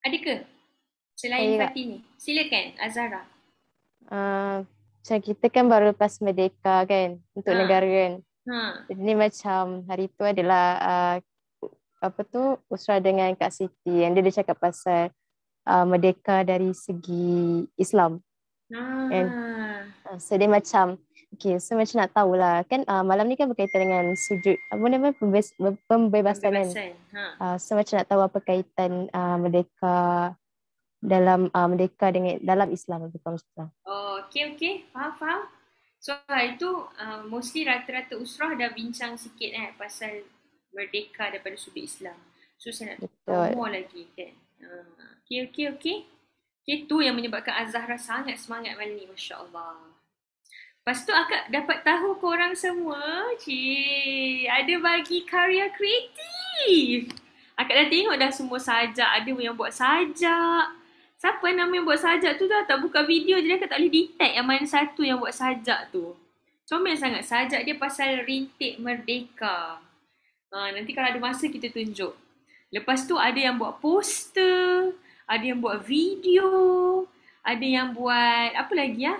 Ada ke selain Saya Fatini? Silakan Azhara. macam kita kan baru lepas merdeka kan untuk Ha. negara kan. Ha. Jadi macam hari tu adalah apa tu Usra dengan Kak Siti yang dia cakap pasal merdeka dari segi Islam kan. Ha. So dia macam okay, so macam nak tahulah kan malam ni kan berkaitan dengan sujud apa nama pembebasan kan. Pembebasan. Ha. So macam nak tahu apa kaitan merdeka dalam merdeka dengan dalam Islam lebih kurang macam tu. Oh, okey. Faham. So, hari tu mostly rata-rata usrah dah bincang sikit pasal merdeka daripada sudut Islam. So, saya nak tahu Betul. more lagi kan. Okey. Okay, tu yang menyebabkan Azhara sangat semangat malam ni, Masya Allah. Lepas tu akak dapat tahu korang semua, ada bagi karya kreatif. Akak dah tengok dah semua sajak, ada yang buat sajak. Siapa nama yang buat sajak tu dah tak buka video je, akak tak boleh detect yang mana satu yang buat sajak tu. Comel sangat sajak dia pasal rintik merdeka. Nanti kalau ada masa kita tunjuk. Lepas tu ada yang buat poster, ada yang buat video, ada yang buat apa lagi ya?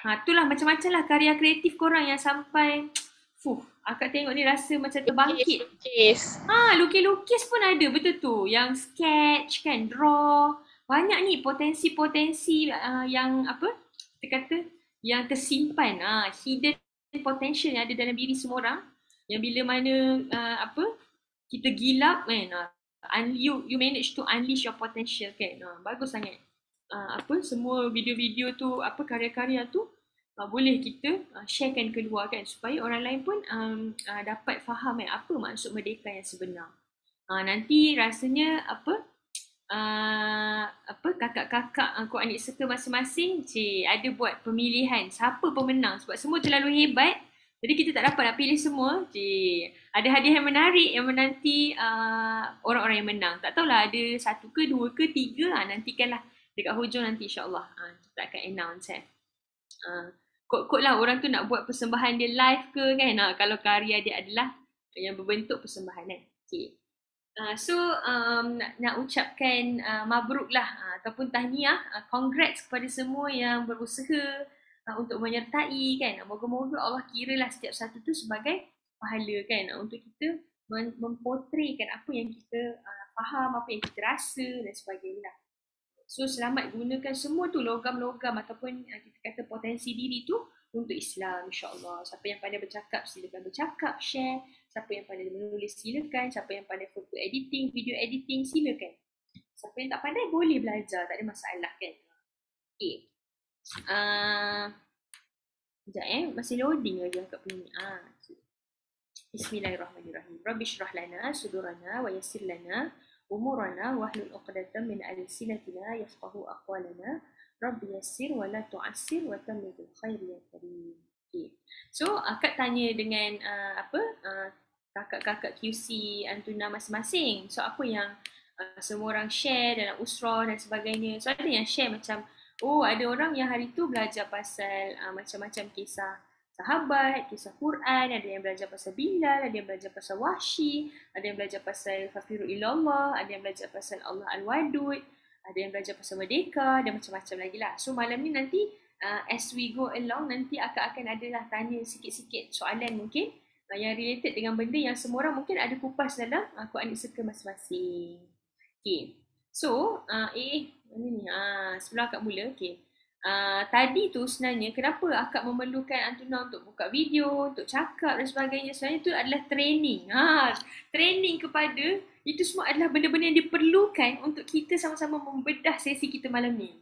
Itulah macam-macam lah karya kreatif korang yang sampai akak tengok ni rasa macam terbangkit. Lukis pun ada, betul tu. Yang sketch kan, draw. Banyak ni potensi-potensi yang apa? Kita kata yang tersimpan, hidden potential yang ada dalam diri semua orang. Yang bila mana kita gilap kan, you manage to unleash your potential kan. Bagus sangat. Semua video-video tu, karya-karya tu boleh kita sharekan keluar kan supaya orang lain pun dapat faham apa maksud merdeka yang sebenar. Nanti rasanya kakak-kakak adik serta masing-masing ada buat pemilihan siapa pemenang sebab semua terlalu hebat. Jadi kita tak dapat nak pilih semua. Ada hadiah yang menarik yang menanti orang-orang yang menang. Tak tahulah ada 1 ke 2 ke 3. Nantikanlah dekat hujung nanti insyaAllah. Kita akan announce Kod-kod lah orang tu nak buat persembahan dia live ke kan. Kalau karya dia adalah yang berbentuk persembahan kan. Okay. Nak ucapkan mabruk lah ataupun tahniah, congrats kepada semua yang berusaha untuk menyertai kan. Moga-moga Allah kiralah setiap satu tu sebagai pahala kan untuk kita memportraykan apa yang kita faham, apa yang kita rasa dan sebagainya. So selamat gunakan semua tu logam-logam ataupun kita kata potensi diri tu untuk Islam insya-Allah. Siapa yang pandai bercakap silakan bercakap, share. Siapa yang pandai menulis silakan, siapa yang pandai foto editing, video editing silakan. Siapa yang tak pandai boleh belajar, tak ada masalah kan. Okay. Sekejap masih loading lagi akak punya ni. Bismillahirrahmanirrahim. Rabbi syrah lana sudurana wa yassir lana umurana wahlul 'uqdatam min alsinatina yafqahu aqwalana. Rabbi yassir wa la tu'assir wa tammim bil khairi ya karim. Okay. So akak tanya dengan kakak-kakak QC Antuna masing-masing. So apa yang semua orang share dalam usrah dan sebagainya. So ada yang share macam ada orang yang hari tu belajar pasal macam-macam kisah sahabat, kisah Quran, ada yang belajar pasal Bilal, ada yang belajar pasal Wahsy, ada yang belajar pasal Fafiru Ilallah, ada yang belajar pasal Allah Al-Wadud, ada yang belajar pasal Merdeka dan macam-macam lagi lah. So malam ni nanti as we go along nanti akak akan adalah tanya sikit-sikit soalan mungkin yang related dengan benda yang semua orang mungkin ada kupas dalam Quran Circle masing-masing. Okay. So, mana ni? Sebelum akak mula, okay. Tadi tu sebenarnya kenapa akak memerlukan Antuna untuk buka video, untuk cakap dan sebagainya. Sebenarnya itu adalah training. Training kepada itu semua adalah benda-benda yang diperlukan untuk kita sama-sama membedah sesi kita malam ni.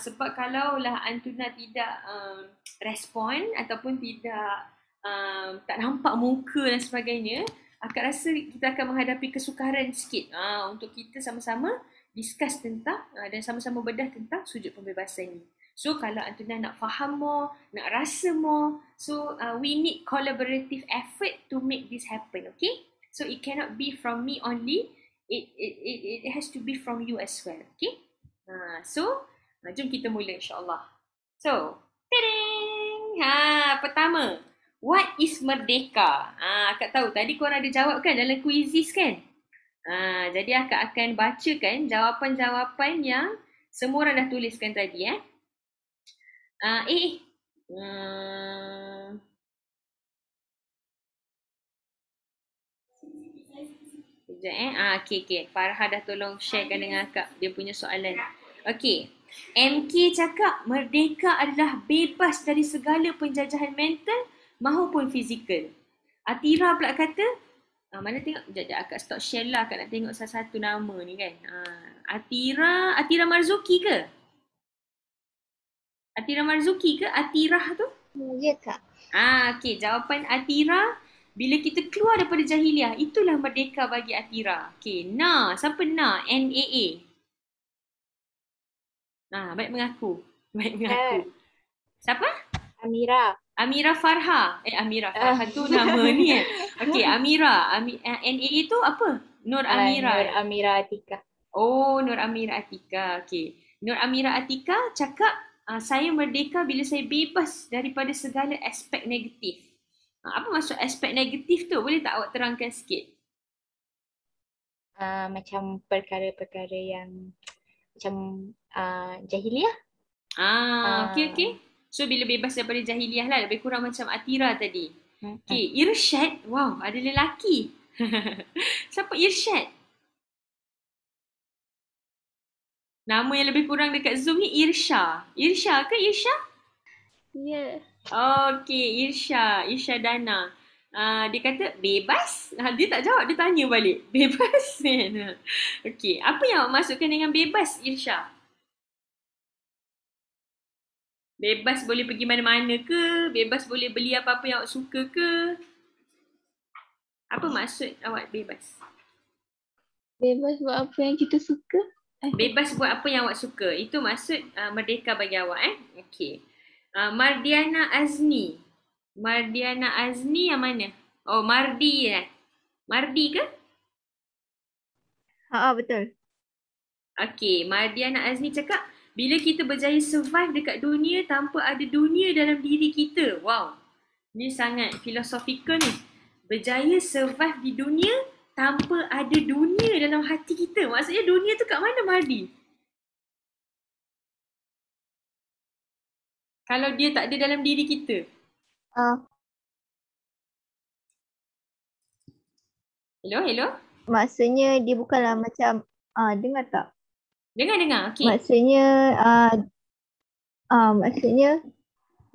Sebab kalaulah Antuna tidak respon ataupun tidak tak nampak muka dan sebagainya, akak rasa kita akan menghadapi kesukaran sikit untuk kita sama-sama discuss tentang dan sama-sama bedah tentang sujud pembebasan ni. So kalau Antuna nak faham more, nak rasa more, so we need collaborative effort to make this happen, okay? So it cannot be from me only, it has to be from you as well, okay? So jom kita mula insyaAllah. So, tadang! Pertama, What is merdeka? Akak tahu tadi korang ada jawab kan dalam kuisis kan? Jadi akak akan bacakan jawapan-jawapan yang semua orang dah tuliskan tadi Sekejap okay. Farha dah tolong sharekan dengan akak dia punya soalan. Okay. MK cakap merdeka adalah bebas dari segala penjajahan mental maupun fizikal. Atira pula kata, mana tengok, sekejap akak stop share lah, akak nak tengok satu-satu nama ni kan. Atira Marzuki ke? Atira Marzuki ke? Atirah tu? Ya Kak. Okay, jawapan Atira, bila kita keluar daripada jahiliah, itulah merdeka bagi Atira. Okay, siapa NAA? Baik mengaku. Siapa? Amira Farha. Amira Farha tu nama ni Okay, Amira. NAA tu apa? Nur Amira. Nur Amira Atika. Oh, Nur Amira Atika. Okay. Nur Amira Atika cakap, saya merdeka bila saya bebas daripada segala aspek negatif. Apa maksud aspek negatif tu? Boleh tak awak terangkan sikit? Macam perkara-perkara yang macam jahiliah. Okay. So bila bebas daripada jahiliah lah, lebih kurang macam Atira tadi. Okay, Irsyad. Wow, ada lelaki. Siapa Irsyad? Nama yang lebih kurang dekat Zoom ni Irsha. Irsha ke Irsha? Ya. Okay, Irsha Dana. Dia kata bebas? Dia tak jawab, dia tanya balik. Bebas? Okay, apa yang awak masukkan dengan bebas, Irsha? Bebas boleh pergi mana-mana ke? Bebas boleh beli apa-apa yang awak suka ke? Apa maksud awak bebas? Bebas buat apa yang kita suka. Bebas buat apa yang awak suka. Itu maksud merdeka bagi awak Okay. Mardiana Azni. Mardiana Azni yang mana? Oh, Mardi Mardi ke? Betul. Okay, Mardiana Azni cakap, bila kita berjaya survive dekat dunia tanpa ada dunia dalam diri kita. Wow. Ni sangat filosofikal ni. Berjaya survive di dunia tanpa ada dunia dalam hati kita. Maksudnya dunia tu kat mana, Mardi? Kalau dia tak ada dalam diri kita. Hello? Maksudnya dia bukanlah macam, dengar tak? Dengar, okey. Maksudnya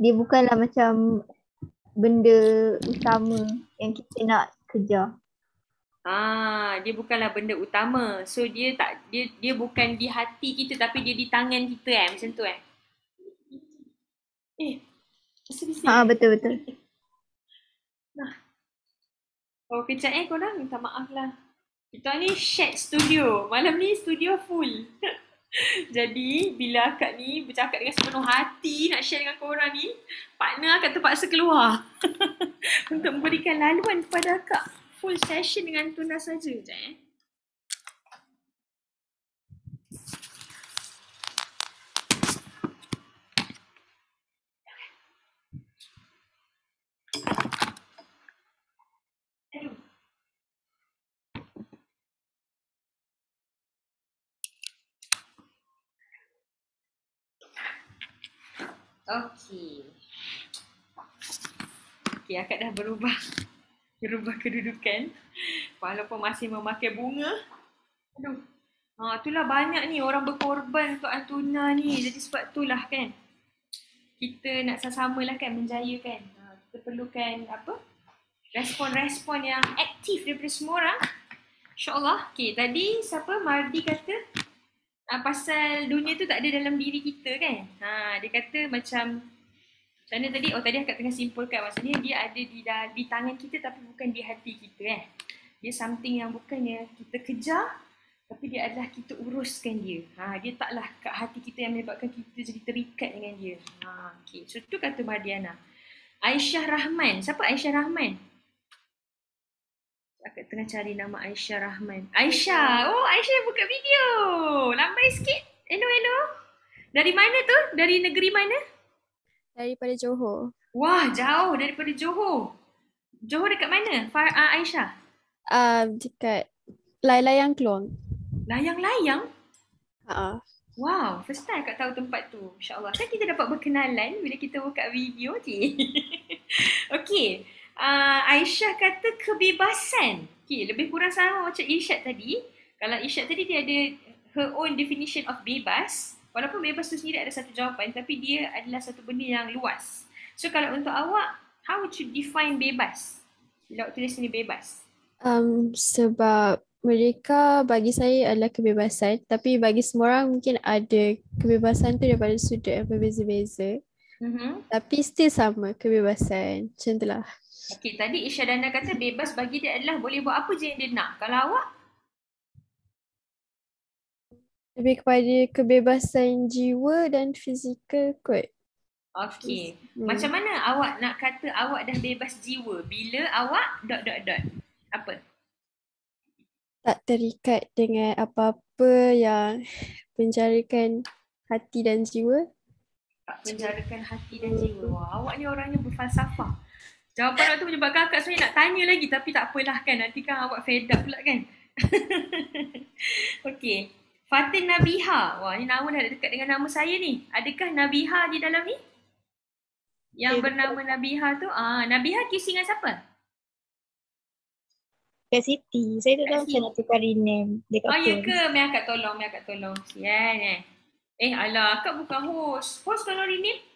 dia bukanlah macam benda utama yang kita nak kejar. Dia bukanlah benda utama. So dia bukan di hati kita tapi dia di tangan kita macam tu Betul. Oh, kejap korang minta maaf lah. Kita ni shared studio. Malam ni studio full. Jadi, bila akak ni bercakap dengan sepenuh hati nak share dengan korang ni, partner akak terpaksa keluar. Untuk memberikan laluan kepada akak. Full session dengan Tuna saja. Sekejap Okay, akak dah berubah kedudukan. Walaupun masih memakai bunga. Itulah banyak ni orang berkorban untuk Antuna ni. Jadi sebab itulah kan, kita nak sama-sama lah kan menjaya kan. Kita perlukan respon-respon yang aktif daripada semua orang. InsyaAllah. Okay, tadi siapa? Mardi kata pasal dunia tu tak ada dalam diri kita kan. Dia kata macam mana tadi? Tadi akak tengah simpulkan. Maksudnya dia ada di tangan kita tapi bukan di hati kita Dia something yang bukannya kita kejar tapi dia adalah kita uruskan dia. Dia taklah kat hati kita yang menyebabkan kita jadi terikat dengan dia. Okay. So tu kata Mardiana. Aisyah Rahman. Siapa Aisyah Rahman? Akak tengah cari nama Aisyah Rahman. Aisyah. Oh, Aisyah buka video. Lambai sikit. Hello. Dari mana tu? Dari negeri mana? Daripada Johor. Wah, jauh daripada Johor. Johor dekat mana? Aisyah? Dekat Layang Keluang. Layang-layang? Ha. Wow, first time Kak tahu tempat tu. InsyaAllah. Kan kita dapat berkenalan bila kita buka video je. Okey. Aisyah kata kebebasan. Okey, lebih kurang sama macam Irsyad tadi. Kalau Irsyad tadi dia ada her own definition of bebas. Walaupun bebas tu sendiri ada satu jawapan, tapi dia adalah satu benda yang luas. So kalau untuk awak, how would you define bebas? Bila awak tulis ni bebas. Sebab merdeka bagi saya adalah kebebasan, tapi bagi semua orang mungkin ada kebebasan tu daripada sudut yang berbeza-beza. Tapi still sama kebebasan. Macam tu lah. Okey, tadi Isyadana kata bebas bagi dia adalah boleh buat apa je yang dia nak. Kalau awak? Lebih kepada kebebasan jiwa dan fizikal kot. Okey. Macam mana awak nak kata awak dah bebas jiwa bila awak ... Apa? Tak terikat dengan apa-apa yang penjarakan hati dan jiwa. Tak penjarakan hati dan jiwa. Wah, awak ni orangnya berfalsafah. Jawapan awak tu menyebabkan akak sebenarnya nak tanya lagi, tapi tak apalah kan. Nanti kan awak fed up pula kan. Okey. Fatin Nabiha. Wah, ni nama dah dekat dengan nama saya ni. Adakah Nabiha di dalam ni? Yang bernama Nabiha tu. Nabiha kisi dengan siapa? Kak Siti. Saya tak tahu macam nak tukar rename. Ya ke? Mari akak tolong. Sian alah, akak bukan host. Host tolong rename.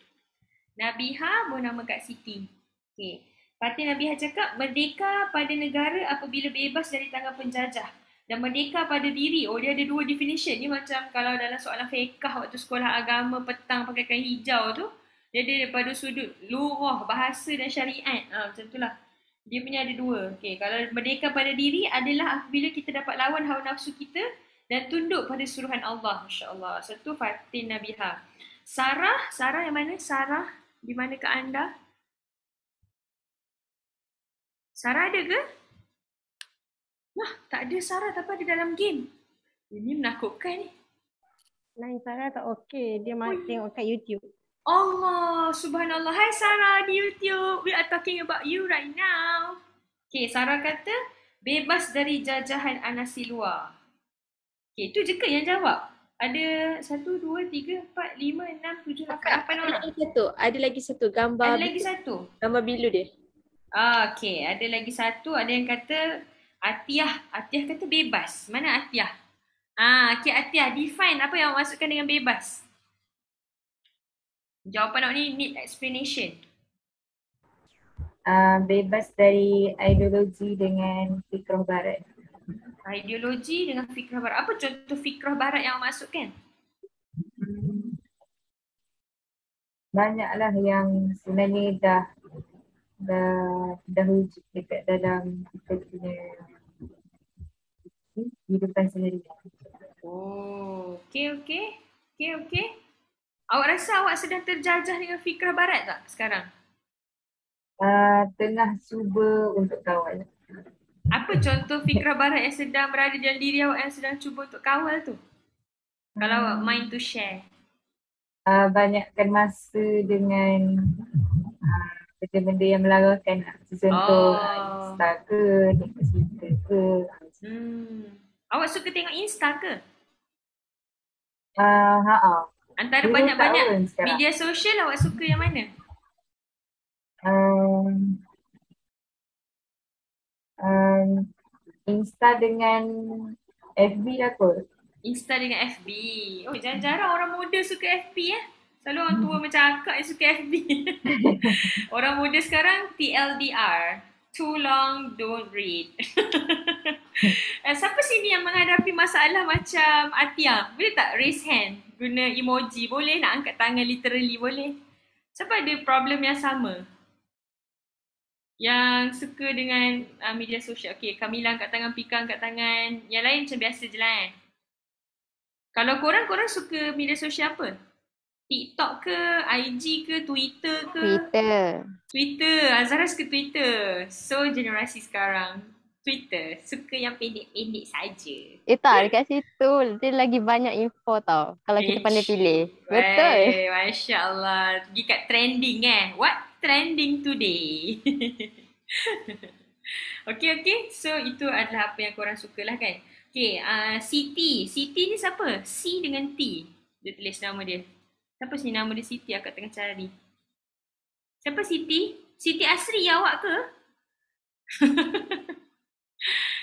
Nabiha bernama Kak Siti. Okey. Fatin Nabiha cakap, merdeka pada negara apabila bebas dari tangan penjajah. Dan merdeka pada diri. Oh, dia ada dua definition. Ni macam kalau dalam soalan fiqh waktu sekolah agama petang pakai kain hijau tu. Dia ada daripada sudut lurah, bahasa dan syariat. Macam tu lah. Dia punya ada dua. Okay, kalau merdeka pada diri adalah apabila kita dapat lawan hawa nafsu kita dan tunduk pada suruhan Allah. Masya Allah. Satu Fatin Nabiha. Sarah yang mana? Sarah, di mana ke anda? Sarah ada ke? Wah, tak ada Sarah tapi ada dalam game. Ini menakutkan ni. Line Sarah tak okey. Dia tengok kat YouTube. Allah, subhanallah. Hai Sarah di YouTube. We are talking about you right now. Okay, Sarah kata bebas dari jajahan anasi luar. Okay, tu je ke yang jawab? Ada 1, 2, 3, 4, 5, 6, 7, 8 orang. Ada lagi satu gambar. Ada lagi satu? Gambar bilu dia. Okay, ada lagi satu. Ada yang kata Atiyah. Atiyah kata bebas. Mana Atiyah? Okay, Atiyah. Define apa yang awak maksudkan dengan bebas. Jawapan awak ni need explanation. Bebas dari ideologi dengan fikrah barat. Ideologi dengan fikrah barat. Apa contoh fikrah barat yang awak maksudkan? Banyaklah yang sebenarnya dah wujud dekat dalam kita punya kehidupan sendiri. Oh, okay. Awak rasa awak sedang terjajah dengan fikrah barat tak sekarang? Tengah cuba untuk kawal. Apa contoh fikrah barat yang sedang berada dalam diri awak yang sedang cuba untuk kawal tu? Kalau awak mind to share. Banyakkan masa dengan benda-benda yang melarakan. Contoh Insta ke, Twitter ke. Awak suka tengok Insta ke? Antara Dulu banyak-banyak media sosial awak suka yang mana? Insta dengan FB lah kot. Insta dengan FB. Oh, jarang-jarang orang muda suka FB Selalu orang tua macam akak yang suka FB. Orang muda sekarang TLDR. Too long, don't read. Siapa sini yang menghadapi masalah macam Atia? Boleh tak raise hand? Guna emoji. Boleh nak angkat tangan literally? Boleh. Siapa ada problem yang sama? Yang suka dengan media sosial. Okay, Kamila angkat tangan, Pika angkat tangan. Yang lain macam biasa je lah Kalau korang suka media sosial apa? TikTok ke, IG ke, Twitter ke? Twitter. Azhara suka Twitter. So generasi sekarang Twitter suka yang pendek-pendek saja. Tak, dekat situ dia lagi banyak info tau. Kalau kita pandai pilih. Betul. Masya Allah. Pergi kat trending What? trending today. Okay. So itu adalah apa yang korang suka lah kan. Okay, Siti. Siti ni siapa? C dengan T. Dia tulis nama dia. Siapa sini nama dia Siti? Akak tengah cari. Siapa Siti? Siti Asri awak ke?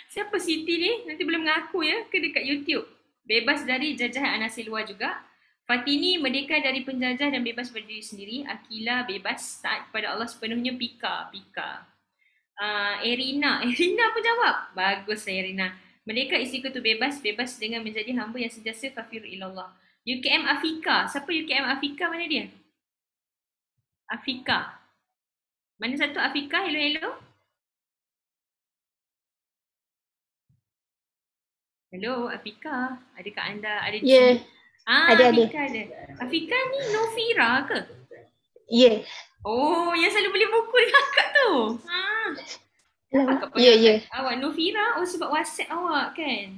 Siapa Siti ni? Nanti boleh mengaku ya ke dekat YouTube. Bebas dari jajahan anasir luar juga. Fatini merdeka dari penjajah dan bebas berdiri sendiri. Akila bebas taat kepada Allah sepenuhnya. Pika. Erina pun jawab. Bagus Erina. Merdeka isiku tu bebas dengan menjadi hamba yang sentiasa kafir ilallah. UKM Afika. Siapa UKM Afika? Mana dia? Afika. Mana satu Afika? Hello. Hello Afika. Adakah anda ada di sini? Ada. Afika ni Nofira ke? Ya. Oh, yang selalu beli buku dengan akak tu. Ya. Awak Nofira, sebab WhatsApp awak kan.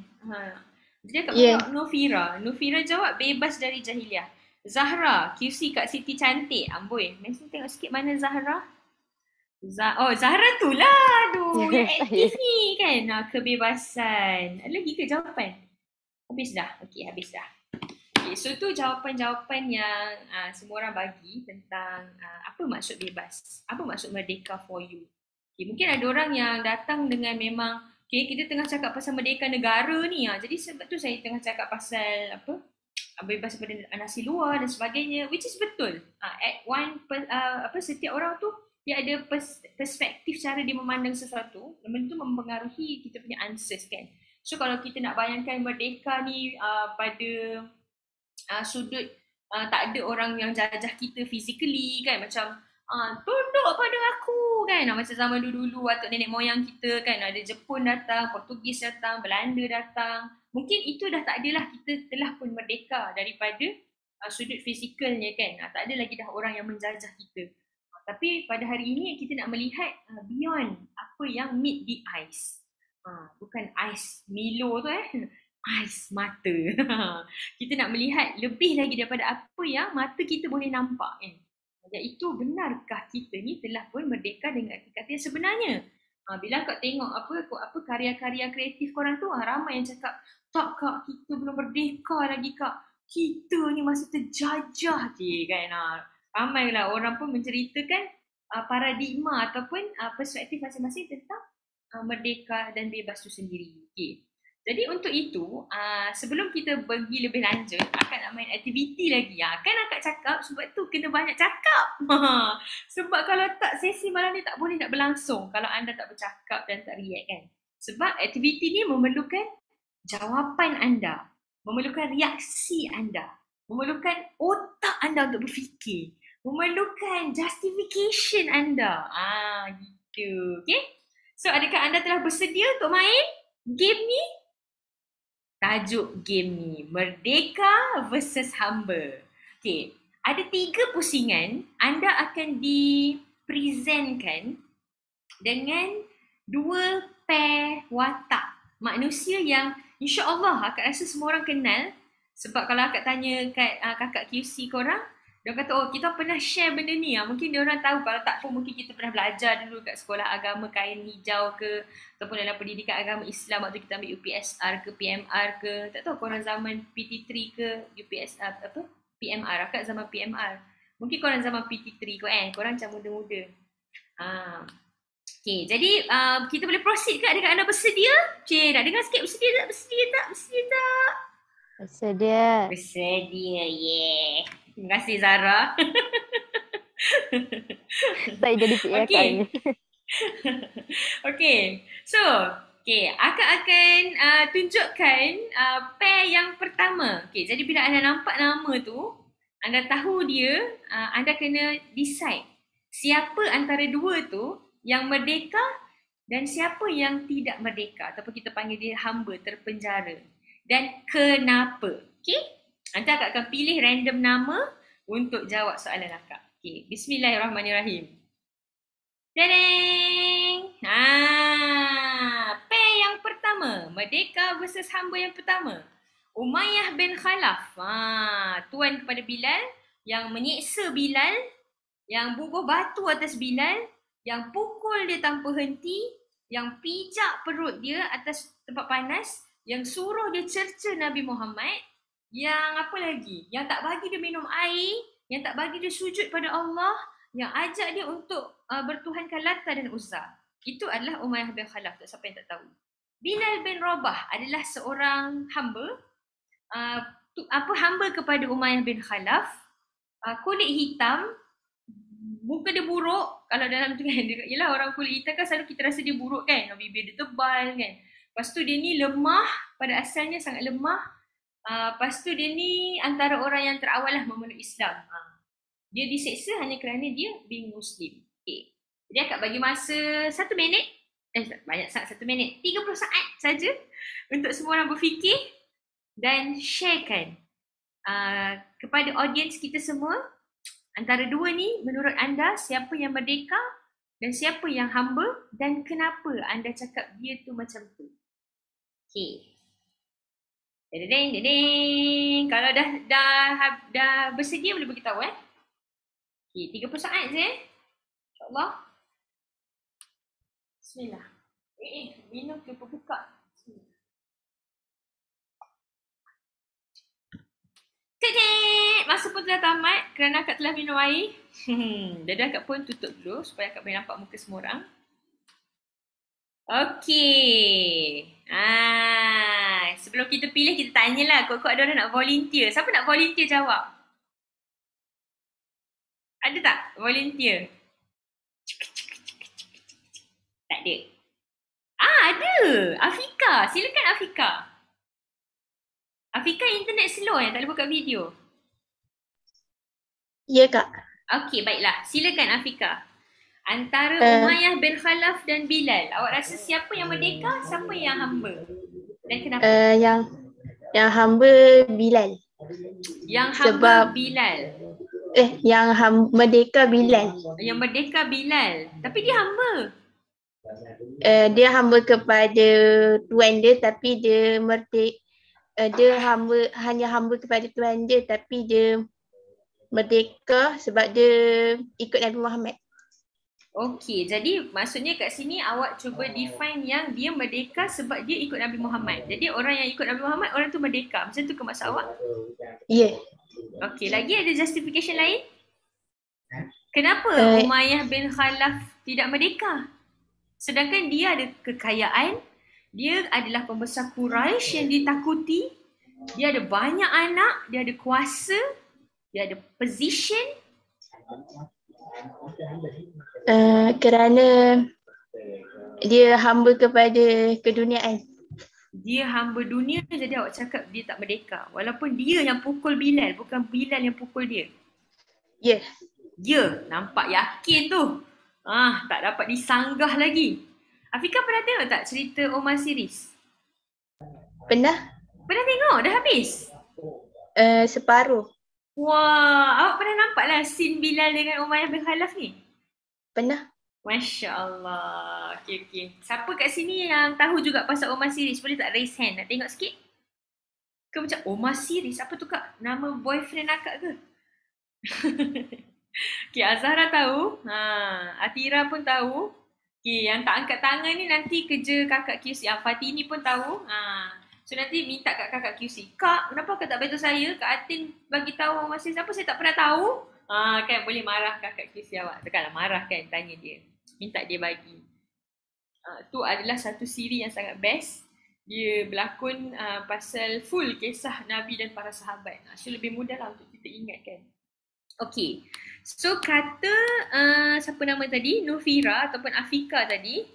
Jadi akak jawab Nofira. Nofira jawab bebas dari jahiliah. Zahra, QC Kak Siti cantik. Amboi, mesti tengok sikit mana Zahra. Zahra tu lah. Aduh, yang aktif ni kan. Kebebasan. Ada lagi ke jawapan? Habis dah. Okay, habis dah. Okay, so tu jawapan-jawapan yang semua orang bagi tentang apa maksud bebas. Apa maksud merdeka for you. Okay, mungkin ada orang yang datang dengan memang, okay, kita tengah cakap pasal merdeka negara ni. Jadi sebab tu saya tengah cakap pasal apa, bebas daripada anasir luar dan sebagainya. Which is betul. Setiap orang tu dia ada perspektif cara dia memandang sesuatu, dan itu mempengaruhi kita punya answers kan. So kalau kita nak bayangkan merdeka ni pada sudut tak ada orang yang jajah kita physically kan, macam tunduk pada aku kan, macam zaman dulu-dulu atau nenek moyang kita kan, ada Jepun datang, Portugis datang, Belanda datang. Mungkin itu dah tak adalah, kita telah pun merdeka daripada sudut fizikalnya kan. Tak ada lagi dah orang yang menjajah kita. Tapi pada hari ini kita nak melihat beyond apa yang meet the eyes. Bukan eyes Milo tu eyes mata. Kita nak melihat lebih lagi daripada apa yang mata kita boleh nampak kan. Iaitu benarkah kita ni telah pun merdeka dengan arti kata yang sebenarnya. Bila kau tengok apa karya-karya kreatif korang tu, ramai yang cakap, tak kak, kita belum merdeka lagi kak. Kita ni masih terjajah je kan. Ramailah orang pun menceritakan paradigma ataupun perspektif masing-masing tentang merdeka dan bebas tu sendiri. Okay. Jadi untuk itu, sebelum kita pergi lebih lanjut, akak nak main aktiviti lagi. Kan akak cakap, sebab tu kena banyak cakap. Sebab kalau tak, sesi malam ni tak boleh nak berlangsung kalau anda tak bercakap dan tak react kan. Sebab aktiviti ni memerlukan jawapan anda, memerlukan reaksi anda, memerlukan otak anda untuk berfikir, memerlukan justification anda. Gitu. Okay? So adakah anda telah bersedia untuk main game ni? Tajuk game ni, Merdeka versus Hamba. Okay, ada 3 pusingan. Anda akan dipresentkan dengan 2 pair watak manusia yang insya-Allah akak rasa semua orang kenal. Sebab kalau akak tanya kat kakak QC korang, dia kata, oh kita pernah share benda ni. Mungkin dia orang tahu, kalau tak pun mungkin kita pernah belajar dulu kat sekolah agama kain hijau ke, ataupun dalam pendidikan agama Islam waktu kita ambil UPSR ke PMR ke. Tak tahu korang zaman PT3 ke UPSR PMR. Akak zaman PMR. Mungkin korang zaman PT3 kot korang macam muda-muda. Okay, jadi kita boleh proceed ke? Adakah anda bersedia? Nak dengar sikit, bersedia tak? Bersedia. Bersedia, yeah. Terima kasih Zara. Saya jadi PR kali ni. Okay, so akak akan tunjukkan pair yang pertama. Okay, jadi bila anda nampak nama tu, anda tahu dia, anda kena decide siapa antara dua tu yang merdeka dan siapa yang tidak merdeka, ataupun kita panggil dia hamba, terpenjara, dan kenapa. Okay? Nanti akak akan pilih random nama untuk jawab soalan akak. Okay, bismillahirrahmanirrahim. Tadang! Pair yang pertama, merdeka versus hamba yang pertama. Umayyah bin Khalaf, tuan kepada Bilal, yang menyeksa Bilal yang bubuh batu atas Bilal, yang pukul dia tanpa henti, yang pijak perut dia atas tempat panas, yang suruh dia cerca Nabi Muhammad, yang apa lagi? Yang tak bagi dia minum air, yang tak bagi dia sujud pada Allah, yang ajak dia untuk bertuhankan Lata dan Uzza. Itu adalah Umayyah bin Khalaf, tak siapa yang tak tahu. Bilal bin Rabah adalah seorang hamba, hamba kepada Umayyah bin Khalaf, kulit hitam, muka dia buruk. Kalau dalam tu kan, yelah orang kulit hitam kan selalu kita rasa dia buruk kan, bibir dia tebal kan. Lepas tu dia ni lemah, pada asalnya sangat lemah. Lepas tu dia ni antara orang yang terawal lah memeluk Islam. Dia diseksa hanya kerana dia being Muslim. Okay. Dia akan bagi masa 1 minit, banyak sangat 1 minit, 30 saat saja untuk semua orang berfikir dan sharekan kepada audiens kita semua, antara dua ni menurut anda siapa yang merdeka dan siapa yang hamba dan kenapa anda cakap dia tu macam tu. Okay. Dedeng. Kalau dah bersedia boleh beritahu Okay, 30 saat je InsyaAllah. Bismillah. Minum terlupa buka. Bismillah. Masa pun telah tamat kerana akak telah minum air. Jadi akak pun tutup dulu supaya akak boleh nampak muka semua orang. Okey. Sebelum kita pilih, kita tanyalah kok ada orang nak volunteer. Siapa nak volunteer jawab? Ada tak volunteer? Tak ada. Ada. Afika. Silakan Afika. Afika internet slow yang tak boleh buka video. Ya Kak. Okey, baiklah. Silakan Afika. Antara Umayyah bin Khalaf dan Bilal, awak rasa siapa yang merdeka, siapa yang hamba? Dan kenapa? Yang hamba Bilal. Yang hamba Bilal. Yang merdeka Bilal. Yang merdeka Bilal. Tapi dia hamba. Dia hamba kepada tuan dia, tapi dia dia hanya hamba kepada tuan dia, tapi dia merdeka sebab dia ikut Nabi Muhammad. Okey, jadi maksudnya kat sini awak cuba define yang dia merdeka sebab dia ikut Nabi Muhammad. Jadi orang yang ikut Nabi Muhammad, orang tu merdeka. Macam tu ke maksud awak? Ya. Yeah. Okey, lagi ada justification lain? Kenapa Umayyah bin Khalaf tidak merdeka? Sedangkan dia ada kekayaan, dia adalah pembesar Quraisy yang ditakuti, dia ada banyak anak, dia ada kuasa, dia ada position. Kerana dia hamba kepada keduniaan. Dia hamba dunia, jadi awak cakap dia tak merdeka. Walaupun dia yang pukul Bilal, bukan Bilal yang pukul dia. Ya. Ya, nampak yakin tu. Tak dapat disanggah lagi. Afika pernah tengok tak cerita Omar Series? Pernah. Pernah tengok? Dah habis? Separuh. Wah, awak pernah nampak lah scene Bilal dengan Umayyah bin Khalaf ni? Pernah. Masya Allah. Okay. Siapa kat sini yang tahu juga pasal Omar Series? Boleh tak raise hand? Nak tengok sikit? Ke macam Omar Series? Apa tu Kak? Nama boyfriend akak ke? Okay, Azhara tahu. Atira pun tahu. Okay, yang tak angkat tangan ni nanti kerja kakak QC. Fatini pun tahu. So nanti minta kat kakak QC. Kak, kenapa kak tak bantu saya? Kak Atin bagi tahu Omar Series. Apa saya tak pernah tahu? Kan boleh marah kakak QC awak. Takkanlah marah kan, tanya dia. Minta dia bagi. Tu adalah satu siri yang sangat best. Dia berlakon pasal full kisah Nabi dan para sahabat. So lebih mudah lah untuk kita ingat kan. Okay. So kata siapa nama tadi? Nufira ataupun Afika tadi.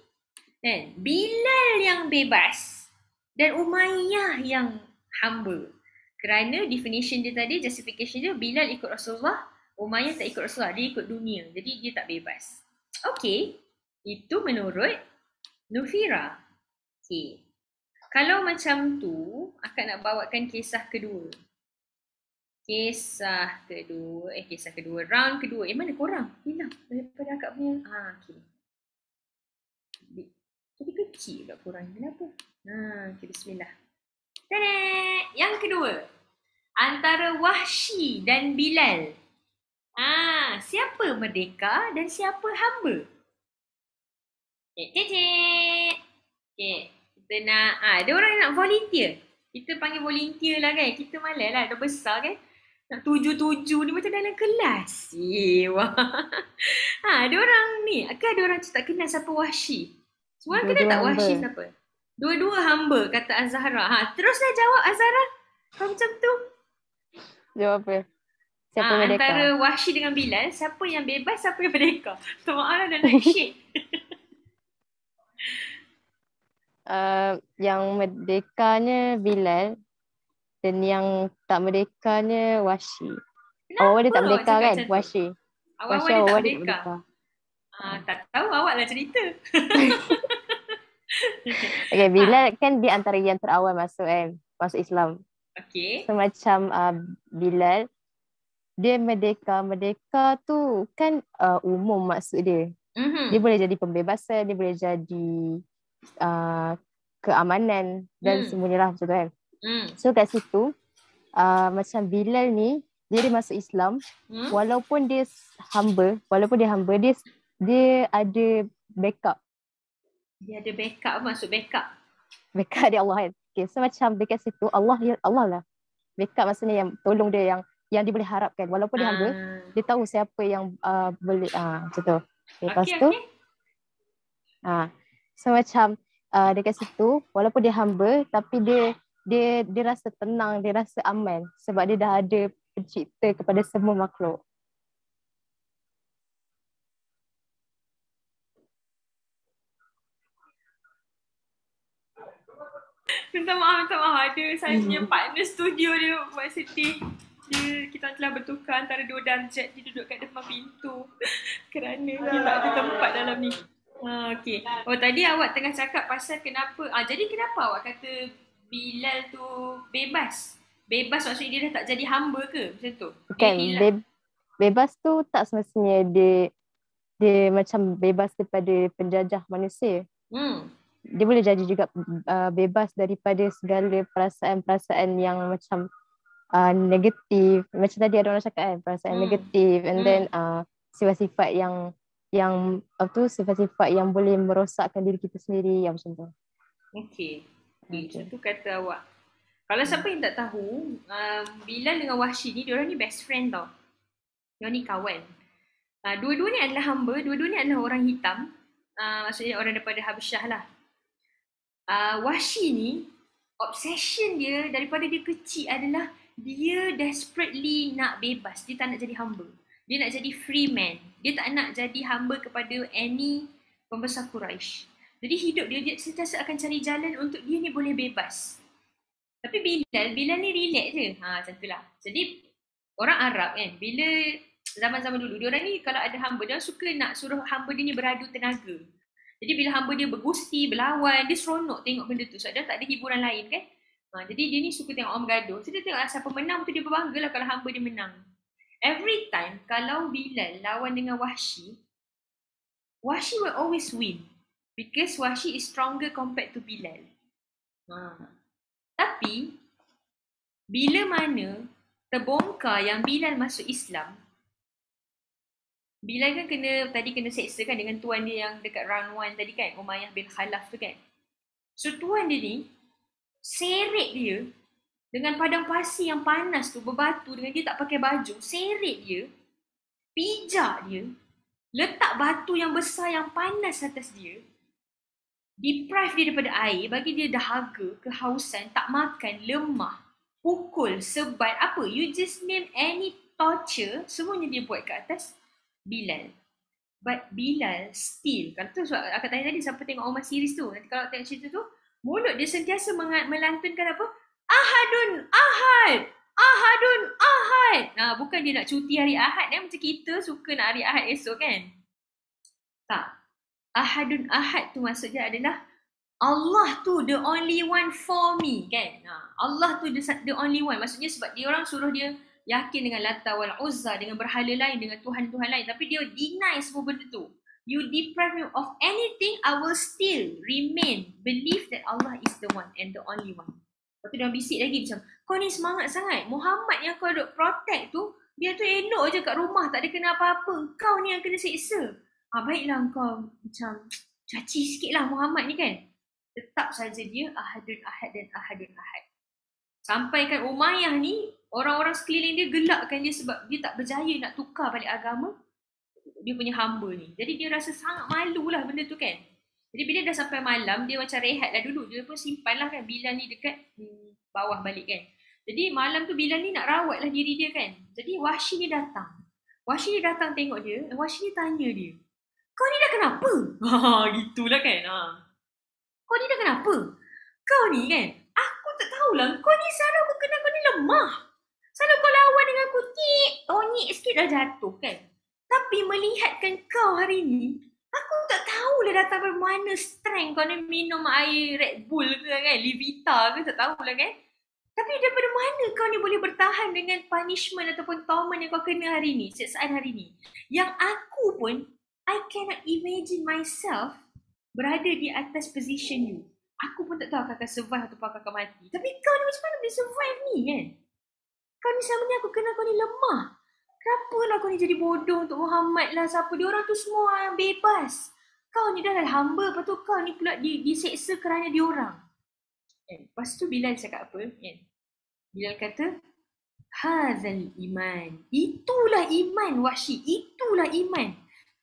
Kan? Bilal yang bebas dan Umayyah yang hamba. Kerana definition dia tadi, justification dia, Bilal ikut Rasulullah, Umayyah tak ikut Rasulullah, dia ikut dunia. Jadi dia tak bebas. Okay. Itu menurut Nufira. Okay. Kalau macam tu, akak nak bawakan kisah kedua. Kisah kedua. Round kedua. Mana korang? Hilang daripada akak punya. Okay. Jadi kecil kat korang. Kenapa? Okay, bismillah. Tada! Yang kedua. Antara Wahsy dan Bilal. Siapa merdeka dan siapa hamba? Cek. Okay. Kita nak, ada orang yang nak volunteer. Kita panggil volunteer lah kan. Kita malas lah, dah besar kan. Nak 7 ni macam dalam kelas. Wah. Ada orang ni, ke ada orang tak kenal siapa Wahsy? Semua orang kenal tak Wahsy siapa? Dua-dua hamba, kata Azhara. Teruslah jawab Azhara. Kau macam tu. Jawab apa? Siapa merdeka? Antara Wahsy dengan Bilal, siapa yang bebas, siapa yang merdeka? Soalan dah naik shade. Yang merdekanya Bilal dan yang tak merdekanya Wahsy. Awal dia tak merdeka kan? Wahsy. Awal dia tak merdeka. Tak tahu, awak lah cerita. Okay, Bilal kan dia antara yang terawal masuk kan, masuk Islam. Okay. So macam Bilal, dia merdeka tu kan umum maksud dia. Dia boleh jadi pembebasan, dia boleh jadi keamanan dan semuanya lah macam tu kan. So kat situ macam Bilal ni dia masuk Islam walaupun dia hamba, dia ada backup. Dia ada backup, maksud backup? Backup dia Allah kan. Okay, so macam dekat situ Allah lah. Backup maksudnya yang tolong dia, yang dia boleh harapkan. Walaupun dia hamba, dia tahu siapa yang boleh macam tu. Lepas tu so macam dekat situ walaupun dia hamba tapi dia rasa tenang, dia rasa aman sebab dia dah ada pencipta kepada semua makhluk. Minta maaf. Ada saya punya partner studio dia buat setting. Kita telah bertukar antara 2 darjat. Dia duduk kat depan pintu. Kerana dia tak ada tempat dalam ni. Okay. Tadi awak tengah cakap pasal kenapa. Jadi kenapa awak kata Bilal tu bebas? Bebas maksudnya dia dah tak jadi hamba ke? Macam tu? Bukan. Bebas tu tak semestinya dia macam bebas daripada penjajah manusia. Dia boleh jadi juga bebas daripada segala perasaan-perasaan yang macam negatif. Macam tadi ada orang cakap kan, perasaan negatif and then sifat-sifat yang sifat-sifat yang boleh merosakkan diri kita sendiri yang macam tu. Okay. Macam tu kata awak. Kalau siapa yang tak tahu, Bilal dengan Wahsy ni, diorang ni best friend tau. Diorang ni kawan. Dua-dua ni adalah hamba, dua-dua ni adalah orang hitam. Maksudnya orang daripada Habsyah lah. Wahsy ni, obsession dia daripada dia kecil adalah dia desperately nak bebas. Dia tak nak jadi hamba. Dia nak jadi free man. Dia tak nak jadi hamba kepada any pembesar Quraisy. Jadi hidup dia sentiasa akan cari jalan untuk dia ni boleh bebas. Tapi Bilal ni relax je. Macam tu lah. Jadi orang Arab kan, bila zaman-zaman dulu, diorang ni kalau ada hamba, diorang suka nak suruh hamba dia ni beradu tenaga. Jadi bila hamba dia bergusti, berlawan, dia seronok tengok benda tu. Sebab dia tak ada hiburan lain kan. Jadi dia ni suka tengok orang bergaduh. So dia tengok siapa menang tu dia berbangga lah kalau hamba dia menang. Every time kalau Bilal lawan dengan Wahsy will always win. Because Wahsy is stronger compared to Bilal. Tapi bila mana terbongkar yang Bilal masuk Islam, Bilal kan kena seksa kan dengan tuan dia yang dekat round 1 tadi kan, Umayyah bin Khalaf tu kan. So tuan dia ni seret dia dengan padang pasir yang panas tu, berbatu dengan dia tak pakai baju, seret dia, pijak dia, letak batu yang besar yang panas atas dia, deprive dia daripada air, bagi dia dahaga, kehausan, tak makan, lemah, pukul, sebat, apa, you just name any torture, semuanya dia buat kat atas Bilal. But Bilal still, kalau tu aku tanya tadi siapa tengok Omar series tu, nanti kalau tengok cerita tu, mulut dia sentiasa melantunkan apa? Ahadun Ahad. Ahadun Ahad. Bukan dia nak cuti hari Ahad macam kita suka nak hari Ahad esok kan. Tak. Ahadun Ahad tu maksudnya adalah Allah tu the only one for me kan. Allah tu the only one. Maksudnya sebab dia orang suruh dia yakin dengan Lata wal Uzza, dengan berhala lain, dengan Tuhan-Tuhan lain. Tapi dia deny semua benda tu. You deprive me of anything, I will still remain believe that Allah is the one and the only one. Lepas tu dia bisik lagi macam, kau ni semangat sangat. Muhammad yang kau duk protect tu, Dia tu elok je kat rumah, tak ada kena apa-apa. Kau ni yang kena seksa. Baiklah kau macam caci sikit lah Muhammad ni kan. Tetap saja dia ahadun ahad dan ahadun ahad. Sampaikan Umayyah ni, orang-orang sekeliling dia gelakkan dia sebab dia tak berjaya nak tukar balik agama dia punya hamba ni. Jadi dia rasa sangat malu lah benda tu kan. Jadi bila dah sampai malam, dia macam rehat lah dulu. Dia pun simpan lah kan Bilal ni dekat bawah balik kan. Jadi malam tu Bilal ni nak rawat lah diri dia kan. Jadi Wahsy ni datang. Wahsy ni datang tengok dia. Wahsy ni tanya dia, kau ni dah kenapa? Gitulah kan. Kau ni dah kenapa? Kau ni kan, aku tak tahulah. Kau ni selalu aku kenal kau ni lemah. Selalu kau lawan dengan aku, tonyik sikit dah jatuh kan. Tapi melihatkan kau hari ni, aku tak tahulah datang dari mana strength kau ni minum air Red Bull ke kan, Livita ke, tak tahulah kan. Tapi daripada mana kau ni boleh bertahan dengan punishment ataupun torment yang kau kena hari ni, siksaan hari ni. Yang aku pun, I cannot imagine myself berada di atas position you. Aku pun tak tahu aku akan survive ataupun aku akan mati. Tapi kau ni macam mana boleh survive ni kan? Kau ni selama ni aku kenal kau ni lemah. Kenapalah kau ni jadi bodoh untuk Muhammad lah, siapa dia orang tu semua yang bebas. Kau ni dah hamba, lepas tu kau ni pula diseksa kerana dia orang. Lepas tu Bilal cakap apa? Bilal kata, hazal iman. Itulah iman Wahsy, itulah iman.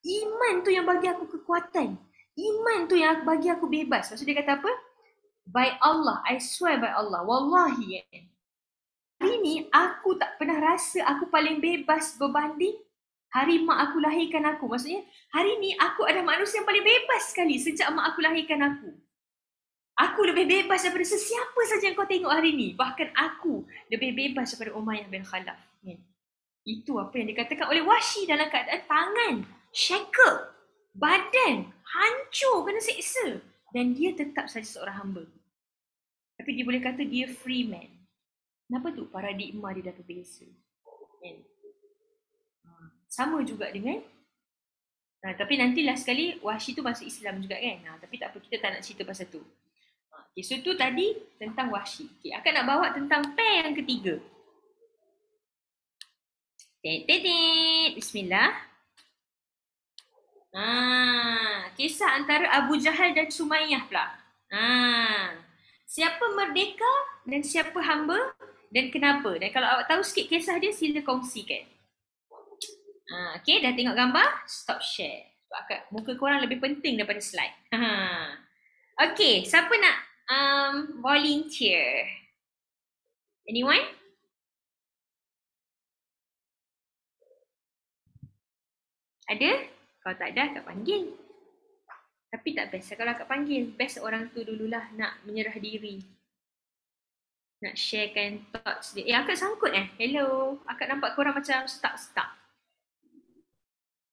Iman tu yang bagi aku kekuatan. Iman tu yang bagi aku bebas. Maksud dia kata apa? By Allah, I swear by Allah, wallahi hari ni aku tak pernah rasa aku paling bebas berbanding hari mak aku lahirkan aku. Maksudnya hari ni aku adalah manusia yang paling bebas sekali sejak mak aku lahirkan aku. Aku lebih bebas daripada sesiapa saja yang kau tengok hari ni. Bahkan aku lebih bebas daripada Umayyah bin Khalaf. Itu apa yang dikatakan oleh Wahsy dalam keadaan tangan shackle, badan hancur kena seksa. Dan dia tetap saja seorang hamba. Tapi dia boleh kata dia free man. Kenapa tu? Paradigma dia dah berbeza. Sama juga dengan tapi nantilah sekali Wahsy tu masuk Islam juga kan. Tapi tak apa, kita tak nak cerita pasal tu. Okay, so tu tadi tentang Wahsy. Okay, akan nak bawa tentang pair yang ketiga. Bismillah. Kisah antara Abu Jahal dan Sumayyah pula. Siapa merdeka dan siapa hamba dan kenapa? Dan kalau awak tahu sikit kisah dia, sila kongsikan. Okay, dah tengok gambar? Stop share. Sebab muka korang lebih penting daripada slide. Okay, siapa nak volunteer? Anyone? Ada? Kalau tak ada, akak panggil. Tapi tak best kalau akak panggil. Best orang tu dululah nak menyerah diri. Nak sharekan thoughts dia. Akak sangkut Hello. Akak nampak korang macam stuck.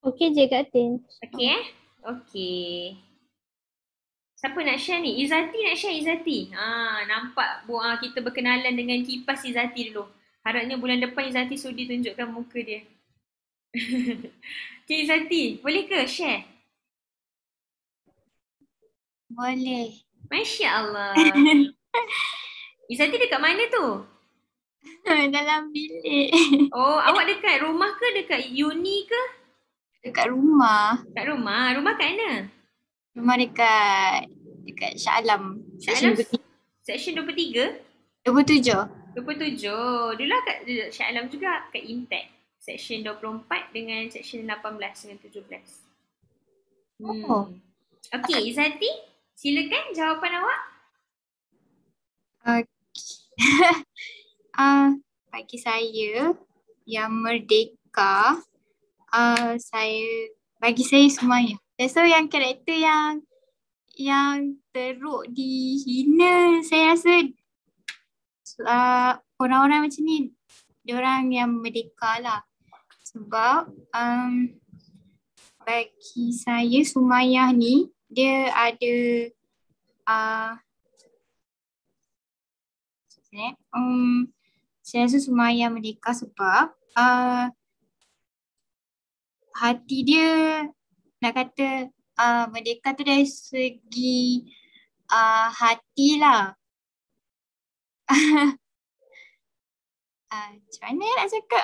Okey je Kak Tin. Okey Okey. Siapa nak share ni? Izzati nak share, Izzati. Nampak kita berkenalan dengan kipas Izzati dulu. Harapnya bulan depan Izzati sudi tunjukkan muka dia. Okay, Izzati, boleh ke share? Boleh. Masya Allah. Izzati dekat mana tu? Dalam bilik. Oh, awak dekat rumah ke dekat uni ke? Dekat rumah. Dekat rumah? Rumah kat mana? Rumah dekat Shah Alam. Section 23? 27. 27. Dulu kat Shah Alam juga, kat Impact. Section 24 dengan section 18 dengan 17. Okay, Izzati, silakan jawapan awak. Bagi saya yang merdeka, bagi saya Sumayyah. So yang karakter yang teruk dihina, saya rasa orang-orang macam ni diorang yang merdeka lah. Sebab bagi saya Sumayyah ni dia ada saya rasa Sumayyah merdeka sebab hati dia nak kata merdeka tu dari segi hati lah. Macam mana nak cakap?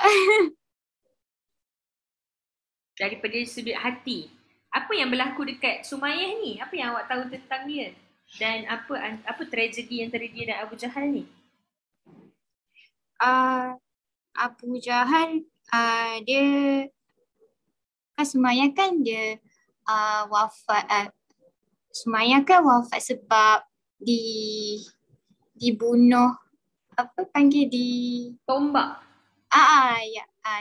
daripada sudut hati. Apa yang berlaku dekat Sumayyah ni? Apa yang awak tahu tentang dia? Dan apa tragedi antara dia dan Abu Jahal ni? Abu Jahal dia kan Sumayyah kan dia wafat. Sumayyah kan wafat sebab dibunuh, apa panggil, tombak.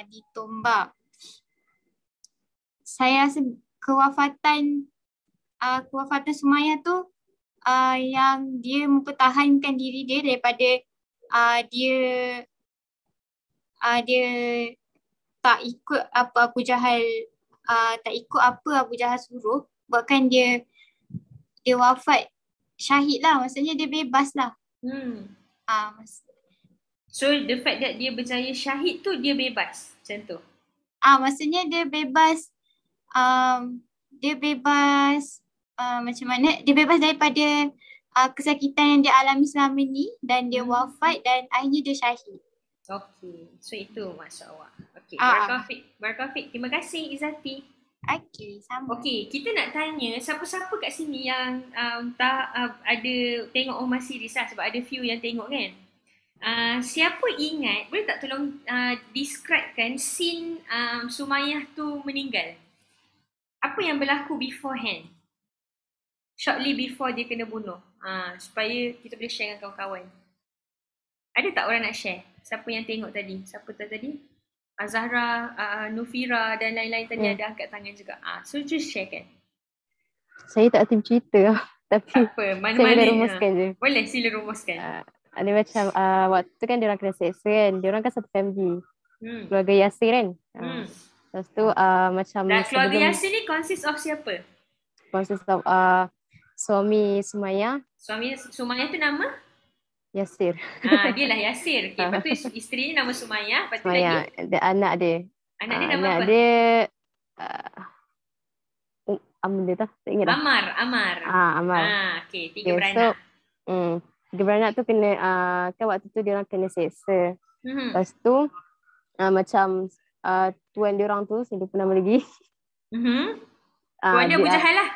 Ditombak. Saya rasa kewafatan Sumayyah tu yang dia mempertahankan diri dia daripada dia tak ikut apa Abu Jahal, tak ikut apa Abu Jahal suruh, buatkan dia wafat syahid lah, maksudnya dia bebas lah. So the fact that dia berjaya syahid tu dia bebas macam tu? Maksudnya dia bebas, macam mana, dia bebas daripada kesakitan yang dia alami selama ni dan dia wafat dan akhirnya dia syahid. Okey, so itu maksud awak. Okey, Barakallahu. Terima kasih Izzati. Okey, sama. Okey, kita nak tanya siapa-siapa kat sini yang tak ada tengok Omar series lah, sebab ada few yang tengok kan. Siapa ingat, boleh tak tolong describekan scene Sumayyah tu meninggal? Apa yang berlaku beforehand? Shortly before dia kena bunuh. Supaya kita boleh share dengan kawan-kawan. Ada tak orang nak share? Siapa yang tengok tadi? Siapa tadi? Zahra, Nufira dan lain-lain tadi ada angkat tangan juga. So just share kan. Saya tak tim cerita tapi tak apa, saya boleh rumuskan je. Boleh, sila rumuskan. Ada macam waktu tu kan diorang kena seksa kan. Diorang kan satu family. Keluarga Yasir kan. Lepas tu macam dan keluarga Yasir ni consist of siapa? Consist of suami Sumayyah. Suami Sumayyah tu nama? Yasir. Dia lah Yasir. Okay, lepas tu isteri ni nama Sumayyah. Lepas tu lagi? Anak dia. Anak dia nama apa? Anak dia dia tak ingat dah. Amar. Amar. Okay, 3 beranak. So, 3 beranak tu kena, kan waktu tu diorang kena seksa. Lepas tu, macam tuan diorang tu, saya lupa nama lagi. Tuan dia Abu Jahal lah.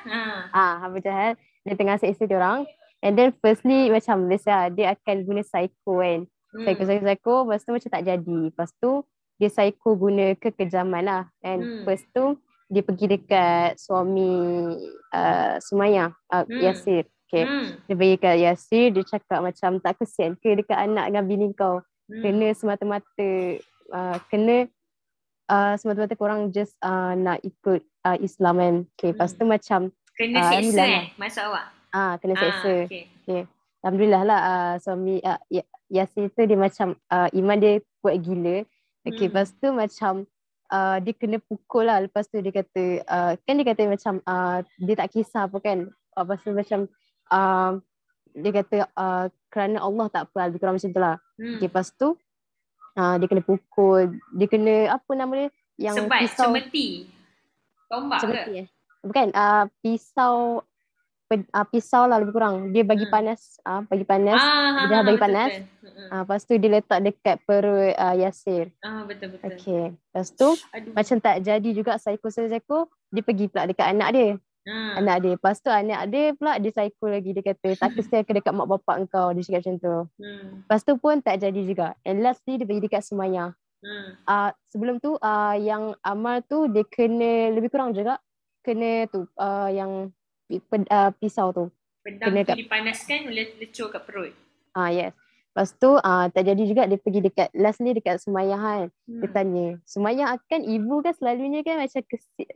Abu Jahal. Dia tengah seksa diorang. And then firstly macam biasa dia akan guna psycho kan. Psycho. Lepas tu macam tak jadi. Lepas tu dia psycho guna kekejaman lah. And lepas tu dia pergi dekat suami Sumayyah, Yasir. Okay. Dia pergi dekat Yasir, dia cakap macam tak kesian ke dekat anak dengan bini kau. Kena semata-mata semata-mata korang just nak ikut Islam kan. Okay. Lepas tu macam kena seksa maksud awak? Kena seksa. Okay. Alhamdulillah lah suami Yasir tu dia macam iman dia kuat gila. Okay, lepas tu macam dia kena pukul lah. Lepas tu dia kata kan dia kata macam dia tak kisah apa kan. Lepas tu macam dia kata kerana Allah tak apa, lebih kurang macam tu lah. Okay, lepas tu dia kena pukul. Dia kena apa nama dia yang sebat, pisau cemeti. Tombak ke? Bukan, pisau lah lebih kurang. Dia bagi panas, bagi panas. Dia bagi panas. Lepas tu dia letak dekat perut Yasir. Betul. Okay. Lepas tu macam tak jadi juga psycho, dia pergi pula dekat anak dia. Anak dia. Lepas tu anak dia pula dia psycho lagi. Dia kata tak kesian ke dekat mak bapak engkau. Dia cakap macam tu. Lepas tu pun tak jadi juga. And lastly dia pergi dekat Sumayyah. Sebelum tu yang Amar tu dia kena lebih kurang juga. Kena tu yang pisau tu. Pedang tu dipanaskan, lecur kat perut. Yes. Lepas tu tak jadi juga, dia pergi lastly dekat Sumayyah kan. Dia tanya, Sumayyah kan ibu kan selalunya kan macam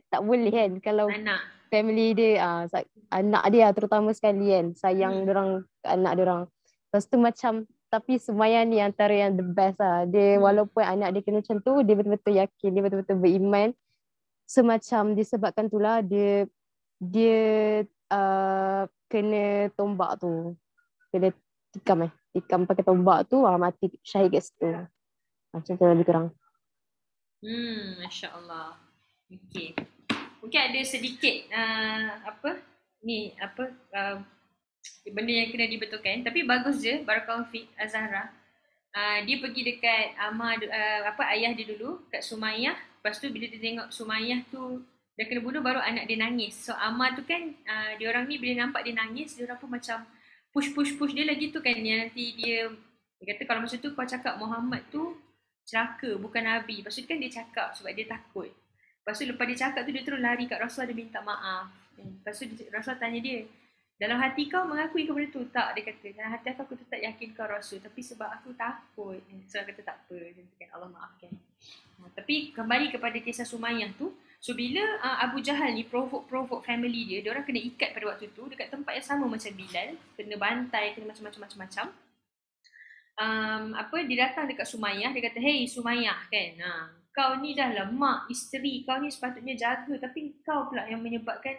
tak boleh kan kalau anak. Family dia, anak dia terutama sekali kan, sayang dorang anak dorang. Lepas tu macam, tapi Sumayyah ni antara yang the best lah. Dia walaupun anak dia kena macam tu, dia betul-betul yakin, dia betul-betul beriman. So macam disebabkan tu lah dia kena tombak tu. Kena tikam pakai tombak tu, mati syahid kat situ. Macam tu lebih kurang. Masya Allah. Okay. Mungkin ada sedikit benda yang kena dibetulkan. Tapi bagus je, Barakallahu Fik Zahra. Dia pergi dekat ayah dia dulu, kat Sumayyah. Lepas tu bila dia tengok Sumayyah tu dah kena bunuh, baru anak dia nangis. So Ammar tu kan, diorang ni bila nampak dia nangis, diorang pun macam push dia lagi tu kan. Yang nanti dia kata kalau masa tu kau cakap Muhammad tu celaka, bukan Nabi. Lepas tu kan dia cakap sebab dia takut. Lepas tu lepas dia cakap tu, dia terus lari kat Rasulullah, dia minta maaf. Lepas tu Rasulullah tanya dia, dalam hati kau mengakui kepada tu? Tak, dia kata. Dalam hati aku tetap yakin kau Rasul, tapi sebab aku takut. So kata tak apa, kan Allah maafkan. Tapi kembali kepada kisah Sumayyah tu. So bila Abu Jahal ni provoke family dia orang kena ikat pada waktu tu dekat tempat yang sama macam Bilal, kena bantai, kena macam-macam. Dia datang dekat Sumayyah, dia kata, hey Sumayyah kan, kau ni dah lah mak, isteri kau ni sepatutnya jaga, tapi kau pula yang menyebabkan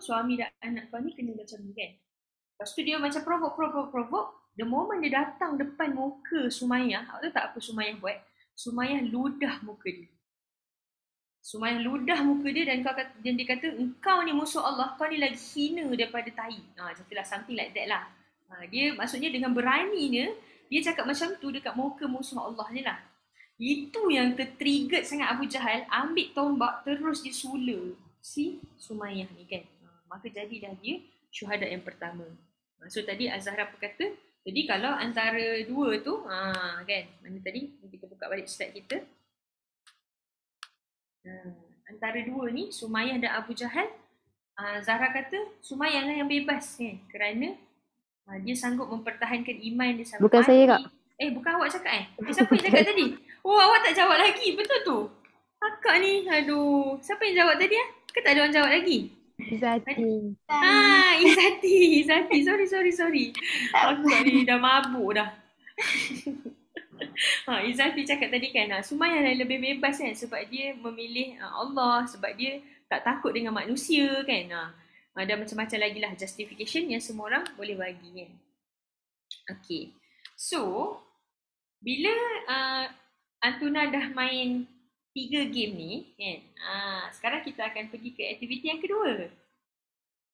suami dan anak kau ni kena macam ni kan. Lepas tu dia macam provoke. The moment dia datang depan muka Sumayyah, tahu tak apa Sumayyah buat? Sumayyah ludah muka dia. Dan dia kata, engkau ni musuh Allah, kau ni lagi hina daripada tai. Something like that lah. Dia maksudnya dengan beraninya dia cakap macam tu dekat muka musuh Allah ni lah. Itu yang tertrigger sangat Abu Jahal, ambil tombak terus dia sula si Sumayyah ni kan. Maka jadilah dia syuhada yang pertama. So tadi Az-Zahra berkata, jadi kalau antara dua tu kan, mana tadi kita buka balik slide kita. Antara dua ni Sumayyah dan Abu Jahal, Zahra kata Sumayyah lah yang bebas kan, kerana dia sanggup mempertahankan iman dia sampai Bukan mati. saya kak. Bukan awak cakap siapa yang cakap tadi? Oh, awak tak jawab lagi, betul tu? Kakak ni, aduh. Siapa yang jawab tadi Ke tak ada orang jawab lagi? Izzati. Izzati. Sorry. Kakak ni dah mabuk dah. Izzati cakap tadi kan, Sumayyah lebih bebas kan sebab dia memilih Allah, sebab dia tak takut dengan manusia kan. Dan macam-macam lagi lah justification yang semua orang boleh bagi kan. Okay. So, bila Antuna dah main 3 game ni kan, sekarang kita akan pergi ke aktiviti yang kedua.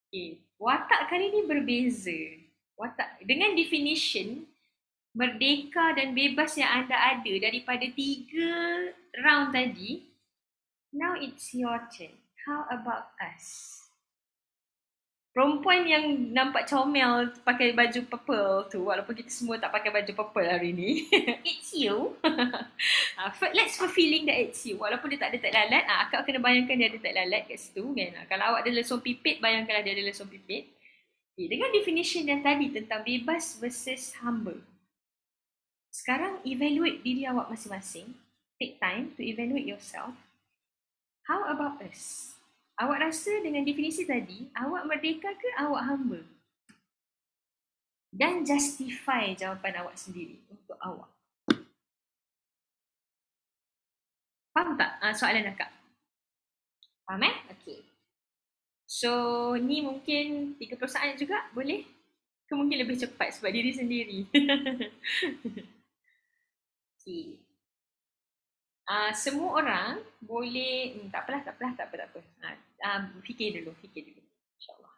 Okay. Watak kali ni berbeza. Watak dengan definition merdeka dan bebas yang anda ada daripada 3 round tadi. Now it's your turn. How about us? Perempuan yang nampak comel pakai baju purple tu, walaupun kita semua tak pakai baju purple hari ni. It's you. Let's fulfilling that it's you. Walaupun dia tak ada tak lalat, akak kena bayangkan dia ada tak lalat kat situ kan. Kalau awak ada lesung pipit, bayangkanlah dia ada lesung pipit. Okay, dengan definition yang tadi tentang bebas versus humble. Sekarang evaluate diri awak masing-masing. Take time to evaluate yourself. How about us? Awak rasa dengan definisi tadi, awak merdeka ke awak humble? Dan justify jawapan awak sendiri untuk awak. Faham tak soalan akak? Faham Okay. So, ni mungkin 30 saat juga boleh? Ke mungkin lebih cepat sebab diri sendiri? Okay. Semua orang boleh, tak apa. Fikir dulu. InsyaAllah.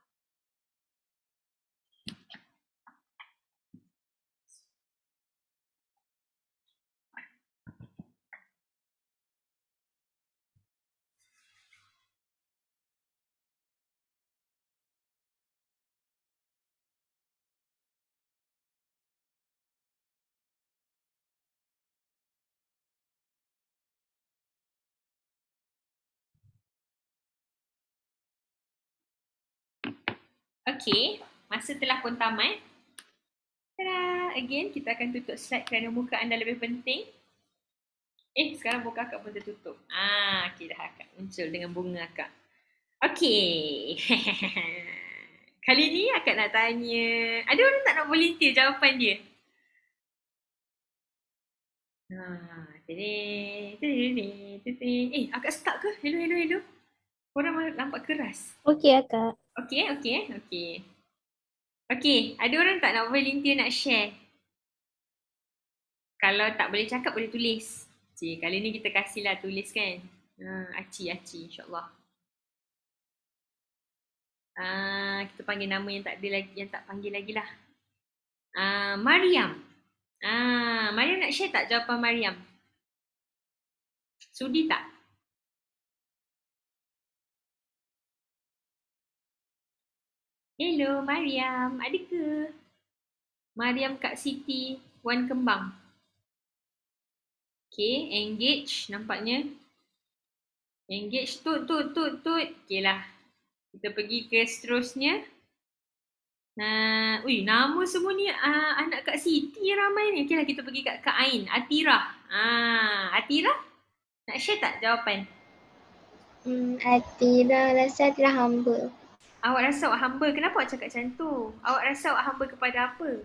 Okay, masa telah pun tamat. Tada! Again, kita akan tutup slide kerana muka anda lebih penting. Sekarang muka akak pun tertutup. Okay dah, akak muncul dengan bunga akak. Okay. Kali ni akak nak tanya, ada orang tak nak volunteer jawapan dia? Akak stuck ke? Hello. Korang nampak keras. Okay akak. Okay. Okay, ada orang tak nak volunteer nak share? Kalau tak boleh cakap, boleh tulis. Kali ni kita kasihlah tulis kan. Aci, insyaAllah. Kita panggil nama yang tak panggil lagi lah. Mariam. Mariam nak share tak jawapan Mariam? Sudi tak? Hello Mariam, ada ke? Mariam Kak Siti, Wan Kembang. Okay, engage nampaknya. Engage, tut. Okay lah. Kita pergi ke seterusnya. Nah, nama semua ni anak Kak Siti ramai ni. Okay lah, kita pergi kat Kak Ain. Atirah. Atirah, nak share tak jawapan? Atirah rasa Atirah hamba. Awak rasa awak hamba, kenapa awak cakap macam tu? Awak rasa awak hamba kepada apa?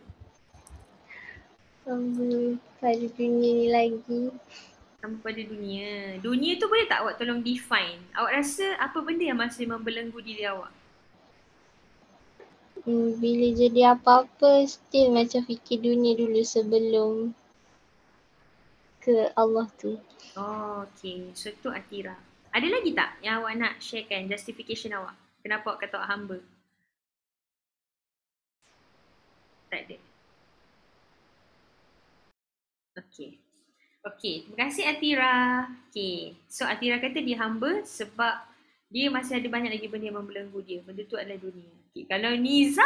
Hamba pada dunia ni lagi. Hamba pada dunia. Dunia tu boleh tak awak tolong define? Awak rasa apa benda yang masih membelenggu diri awak? Bila jadi apa-apa, still macam fikir dunia dulu sebelum ke Allah tu. Oh, okay. So tu Atirah. Ada lagi tak yang awak nak sharekan justification awak? Kenapa awak kata awak hamba? Tak ada. Okay. Okay, terima kasih Atirah. Okay, so Atirah kata dia hamba sebab dia masih ada banyak lagi benda yang membelenggu dia. Benda tu adalah dunia. Okay, kalau Niza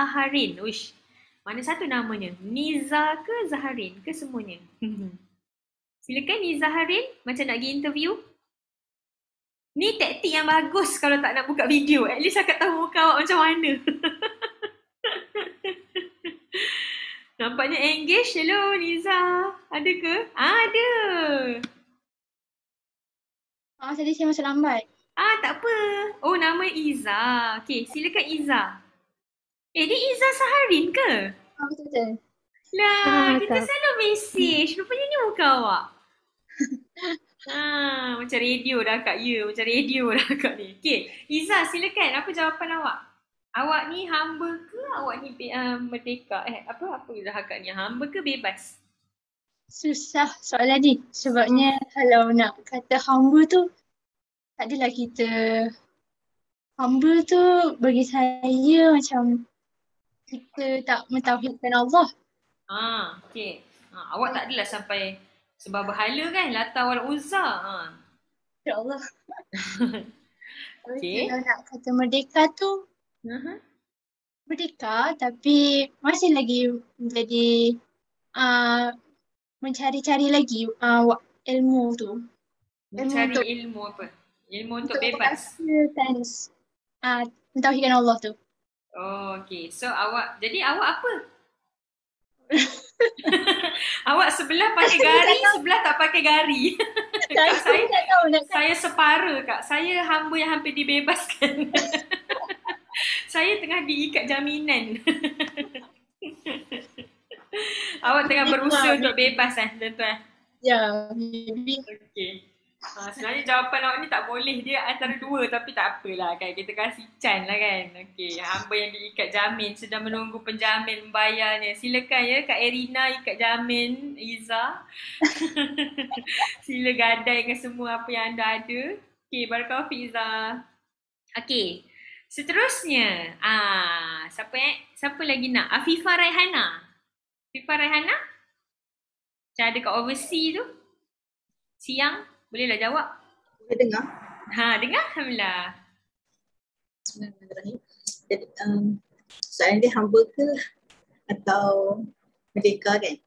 Harin. Uish, mana satu namanya? Niza ke Zaharin ke semuanya? Silakan Niza Harin, macam nak pergi interview. Ni taktik yang bagus kalau tak nak buka video. At least akak tahu muka awak macam mana. Nampaknya engage. Hello Niza. Ada ke? Ada. Tadi saya masuk lambat. Tak apa. Oh, nama Iza. Okay, silakan Iza. Dia Iza Saharin ke? Betul-betul. Lah, kita selalu message. Rupanya ni muka awak. Macam radio dah Kak. Ya, macam radio dah Kak ni. Okay, Iza silakan. Apa jawapan awak? Awak ni hamba ke? Awak ni merdeka? Apa dah Kak ni? Hamba ke bebas? Susah soalan ni. Sebabnya kalau nak kata hamba tu, tak adalah kita. Hamba tu bagi saya macam kita tak mentauhidkan Allah. Okay. Awak tak adalah sampai sebab berhala kan? Lata wal Uzza. InsyaAllah. Okay. Kalau nak kata merdeka tu, merdeka tapi masih lagi menjadi mencari-cari lagi ilmu tu. Mencari ilmu apa? Ilmu untuk bebas? Mentauhidkan Allah tu. Oh, okay. So jadi awak apa? Awak sebelah pakai gari, sebelah tak pakai gari. Kak, saya separa Kak. Saya hamba yang hampir dibebaskan. Saya tengah diikat jaminan. Awak tengah berusaha untuk bebas tuan-tuan. Ya, maybe. Okay. Sebenarnya jawapan awak ni tak boleh. Dia antara dua tapi tak apalah kan. Kita kasih can lah kan. Okay. Hamba yang diikat jamin sedang menunggu penjamin membayarnya. Silakan ya Kak Erina ikat jamin Iza. Sila gadaikan semua apa yang anda ada. Okay, barakallahu fi Iza. Okay. Seterusnya. Siapa lagi nak? Afifah Raihana. Afifah Raihana? Macam ada kat overseas tu. Siang. Bolehlah jawab. Boleh dengar? Dengar? Alhamdulillah. Bismillahirrahmanirrahim. Jadi, soalan dia hamba ke atau merdeka kan?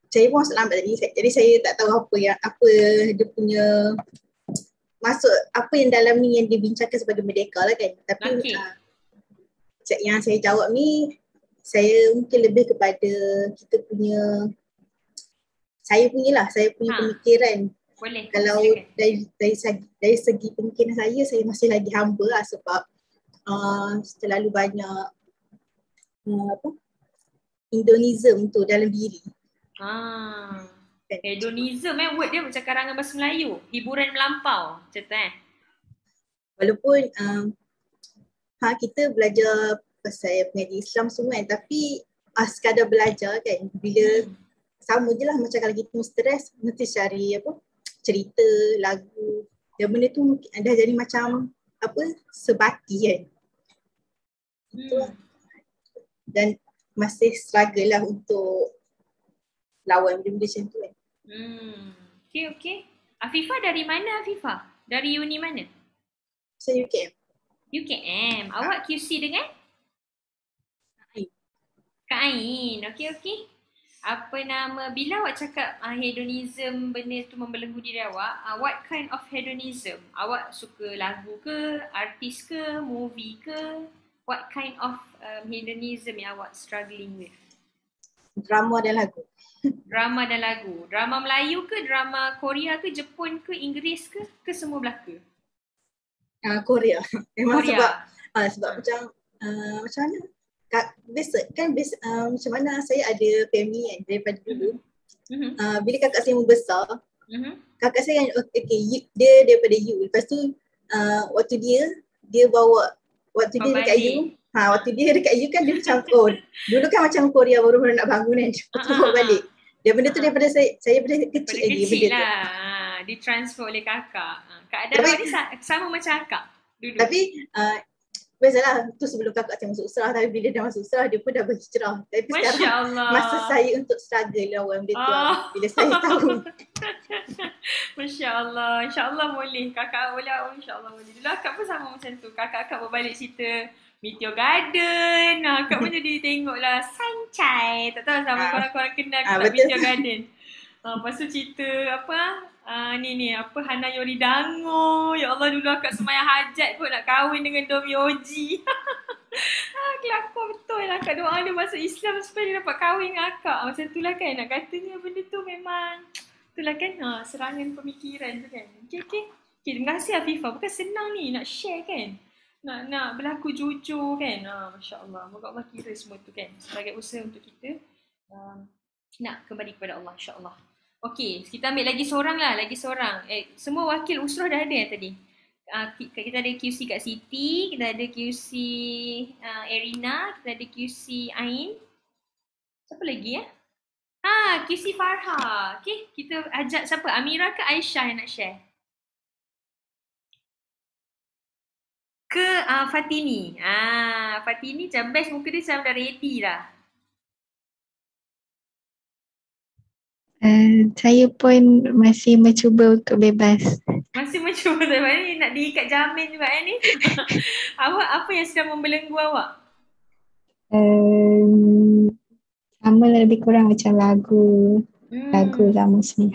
Saya pun masuk lambat tadi. Jadi saya tak tahu apa dia punya maksud, apa yang dalam ni yang dibincangkan sebagai merdeka lah kan. Tapi yang saya jawab ni, saya mungkin lebih kepada kita punya saya punya pemikiran. Boleh. Kalau dari segi pemikiran saya masih lagi hamba lah sebab terlalu banyak hedonism tu dalam diri. Hedonism word dia macam karangan bahasa Melayu. Hiburan melampau. Macam tu Walaupun kita belajar pasal pengajian Islam semua kan, tapi sekadar belajar kan, bila sama je lah macam kalau kita stres, mesti cari cerita, lagu. Dan benda tu mungkin dah jadi macam sebati kan. Dan masih struggle lah untuk lawan benda-benda macam tu kan. Okay. Afifah dari mana Afifah? Dari uni mana? Saya UKM. UKM. Awak QC dengan? Kak Ain. Okey. Apa nama, bila awak cakap hedonism, benda tu membelenggu diri awak, what kind of hedonism? Awak suka lagu ke, artis ke, movie ke? What kind of hedonism yang awak struggling with? Drama dan lagu. Drama dan lagu. Drama Melayu ke, drama Korea ke, Jepun ke, Inggeris ke semua belaka? Korea. Memang Korea. sebab macam mana? Macam mana saya ada family kan daripada dulu. Bila kakak saya membesar, kakak saya kan dia daripada U. Lepas tu waktu dia bawa, waktu dia dekat U, waktu dia dekat U kan dia macam dulu kan macam Korea baru nak bangun kan, lepas bawa balik. Dia benda tu daripada saya pada kecil lagi benda tu. Ditransfer oleh kakak. Keadaan awak ni sama macam kakak dulu. Tapi biasalah tu sebelum kakak saya masuk Usrah, tapi bila dah masuk Usrah dia pun dah berhijrah. Tapi sekarang masa saya untuk struggle awal benda tu bila saya tahu. Masya Allah. InsyaAllah boleh. Kakak boleh, insyaAllah boleh. Dulu akak pun sama macam tu. Kakak berbalik cerita Meteor Garden. Akak pun jadi tengoklah Sancai. Tak tahu sama korang-korang kenal ke tak Meteor Garden. Lepas tu cerita apa apa Hana Yoridango. Ya Allah, dulu akak semayang hajat kot nak kahwin dengan Dom Yoji. Kelakar betul lah akak doa dia masuk Islam supaya dia dapat kahwin dengan akak. Macam tu lah kan, nak katanya benda tu memang itulah kan, serangan pemikiran tu kan. Okay, terima kasih Afifah. Bukan senang ni nak share kan, nak berlaku jujur kan. Masya Allah, moga Allah kira semua tu kan sebagai usaha untuk kita nak kembali kepada Allah, insyaAllah. Okey, kita ambil lagi seorang. Semua wakil usrah dah ada tadi. Kita ada QC Kak Siti, kita ada QC Erina, kita ada QC Ain. Siapa lagi ya? QC Farha. Okey, kita ajak siapa? Amira ke Aisyah yang nak share? Ke Fatini. Fatini macam best, muka dia macam dah ready dah. Saya pun masih mencuba untuk bebas. Masih mencuba sebab ni nak diikat jamin juga ni. Awak apa yang sedang membelenggu awak? Sama lebih kurang macam lagu. Lagu lah mostly.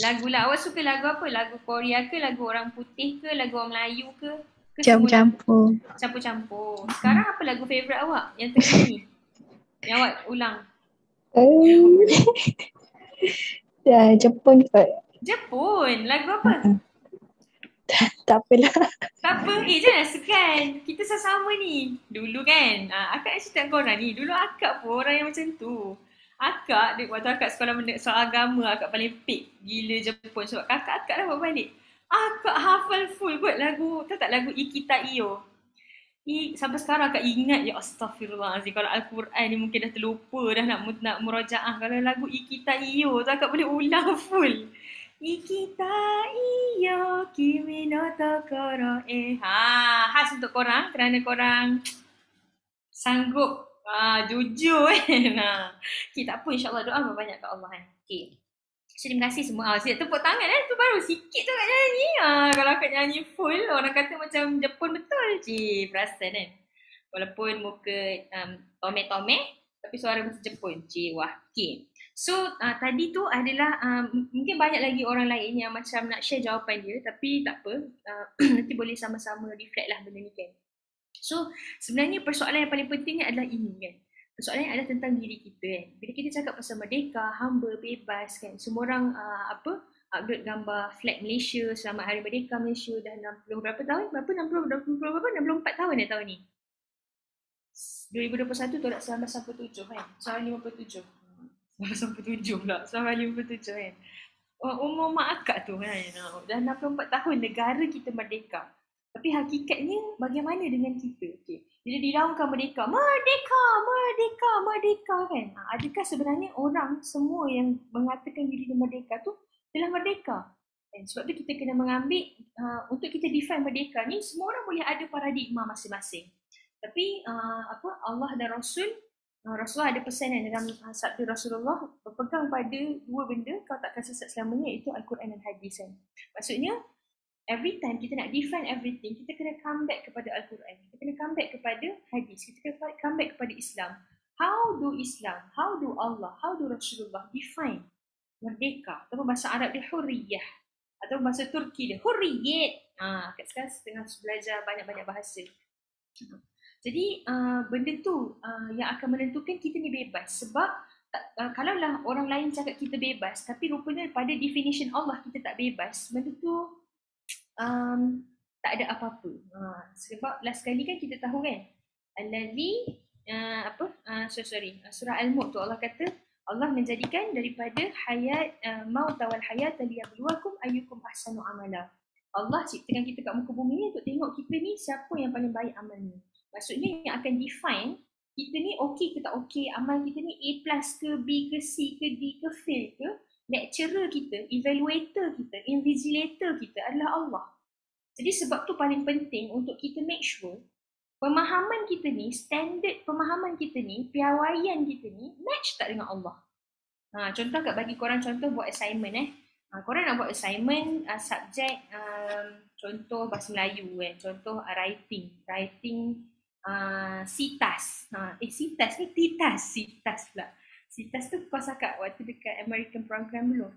Lagu lah. Awak suka lagu apa? Lagu Korea ke? Lagu orang putih ke? Lagu orang Melayu ke? Campur-campur. Campur-campur. Sekarang apa lagu favourite awak yang terkini? Yang awak ulang? Jepun kot. Jepun? Lagu apa? Tak apalah. Tak apa. Jangan segan. Kita sama ni. Dulu kan, akak nak cerita korang ni. Dulu akak pun orang yang macam tu. Akak, waktu akak sekolah soal agama, akak paling peak gila Jepun. Sebab kakak dah bawa balik. Akak hafal full kot lagu, tahu tak lagu Ikita Iyo? Sampai sekarang akak ingat, ya astagfirullahaladzim. Kalau Al-Quran ni mungkin dah terlupa dah nak murajaah. Kalau lagu Ikita Iyo tu akak boleh ulang full. Ikita Iyo kimi no tokoro khas untuk korang kerana korang sanggup jujur kan. Okay, tak apa, insyaAllah doa banyak kat Allah kan. Okay. Terima kasih semua. Saya tepuk tangan tu baru sikit tu kat nyanyi. Kalau akak nyanyi full, orang kata macam Jepun betul. Perasan kan. Walaupun muka tome-tome, tapi suara macam Jepun. Wah. Okay. So tadi tu adalah mungkin banyak lagi orang lain yang macam nak share jawapan dia, tapi tak apa. Nanti boleh sama-sama reflect lah benda ni kan. So sebenarnya persoalan yang paling penting adalah ini kan. Persoalan yang ada tentang diri kita kan. Bila kita cakap pasal merdeka, hamba, bebas kan. Semua orang upload gambar flag Malaysia selama Hari Merdeka Malaysia dah 60 berapa tahun? 64 tahun dah tahun ni. 2021 tu tak 1947 kan. 1957. 1957 pula. 1957 kan. Umur mak akak tu kan. Dah 64 tahun negara kita merdeka. Tapi hakikatnya bagaimana dengan kita? Okay. Bila diraungkan merdeka, merdeka kan. Adakah sebenarnya orang semua yang mengatakan diri merdeka tu telah merdeka? Sebab tu kita kena mengambil, untuk kita define merdeka ni, semua orang boleh ada paradigma masing-masing. Tapi Allah dan Rasulullah ada pesan dalam sabda Rasulullah, berpegang pada dua benda, kau takkan sesat selamanya, iaitu Al-Quran dan Hadis kan. Maksudnya, every time kita nak define everything, kita kena come back kepada Al-Quran. Kita kena come back kepada hadis. Kita kena come back kepada Islam. How do Islam, how do Allah, how do Rasulullah define merdeka? Atau bahasa Arab dia hurriyah. Atau bahasa Turki dia hurriyat. Kat sekarang tengah belajar banyak-banyak bahasa. Jadi benda tu yang akan menentukan kita ni bebas. Sebab kalaulah orang lain cakap kita bebas, tapi rupanya pada definition Allah kita tak bebas, benda tu tak ada apa-apa. Sebab last kali kan kita tahu kan, allazi surah Al-Mulk tu Allah kata Allah menjadikan daripada hayat maut wal hayat liyabluwakum ayyukum ahsanu amala. Allah ciptakan kita kat muka bumi ni untuk tengok kita ni siapa yang paling baik amalnya. Maksudnya yang akan define kita ni okey ke tak okey, amal kita ni A+ ke B ke C ke D ke fail ke, lecturer kita, evaluator kita, invigilator kita adalah Allah. Jadi sebab tu paling penting untuk kita make sure pemahaman kita ni, standard pemahaman kita ni, piawaian kita ni match tak dengan Allah. Contoh kat bagi korang contoh buat assignment korang nak buat assignment subjek contoh bahasa Melayu contoh writing CITAS. CITAS ni TITAS pula. CITAS tu kau cakap waktu dekat American program dulu.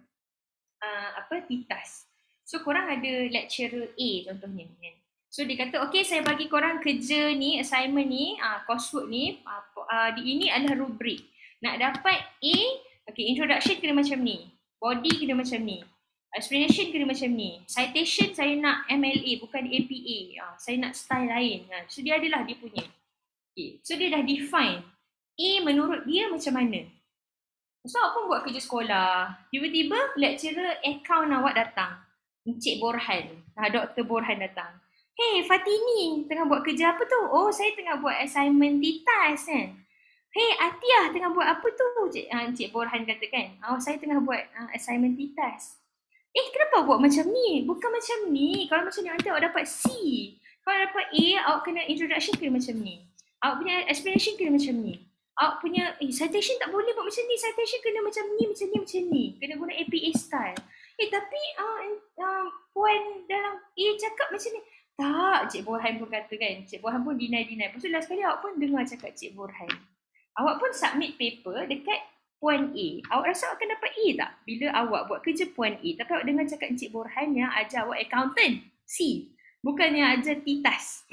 TITAS. So korang ada lecturer A contohnya kan. So dia kata okay saya bagi korang kerja ni, assignment ni, coursework ni, ini adalah rubrik. Nak dapat A, okay introduction kena macam ni, body kena macam ni, explanation kena macam ni, citation saya nak MLA bukan APA, saya nak style lain. So dia adalah dia punya. Okay. So dia dah define A menurut dia macam mana. So awak pun buat kerja sekolah, tiba-tiba lecturer account awak datang, Encik Borhan, Dr. Borhan datang. Hey Fatini, tengah buat kerja apa tu? Oh saya tengah buat assignment TITAS kan. Hey Atiah tengah buat apa tu? Encik Borhan kata kan, saya tengah buat assignment TITAS. Kenapa buat macam ni? Bukan macam ni. Kalau macam ni nanti awak dapat C. Kalau dapat A, awak kena introduction kena macam ni. Awak punya explanation kena macam ni. Awak punya citation tak boleh buat macam ni. Citation kena macam ni, macam ni, macam ni. Kena guna APA style. Tapi puan dalam A cakap macam ni. Tak, Cik Borhan pun kata kan. Cik Borhan pun deny. Lepas tu last kali awak pun dengar cakap Cik Borhan. Awak pun submit paper dekat puan A. Awak rasa awak akan dapat A tak? Bila awak buat kerja puan A. Tapi awak dengar cakap Encik Borhan yang ajar awak accountant C. Bukan yang ajar TITAS.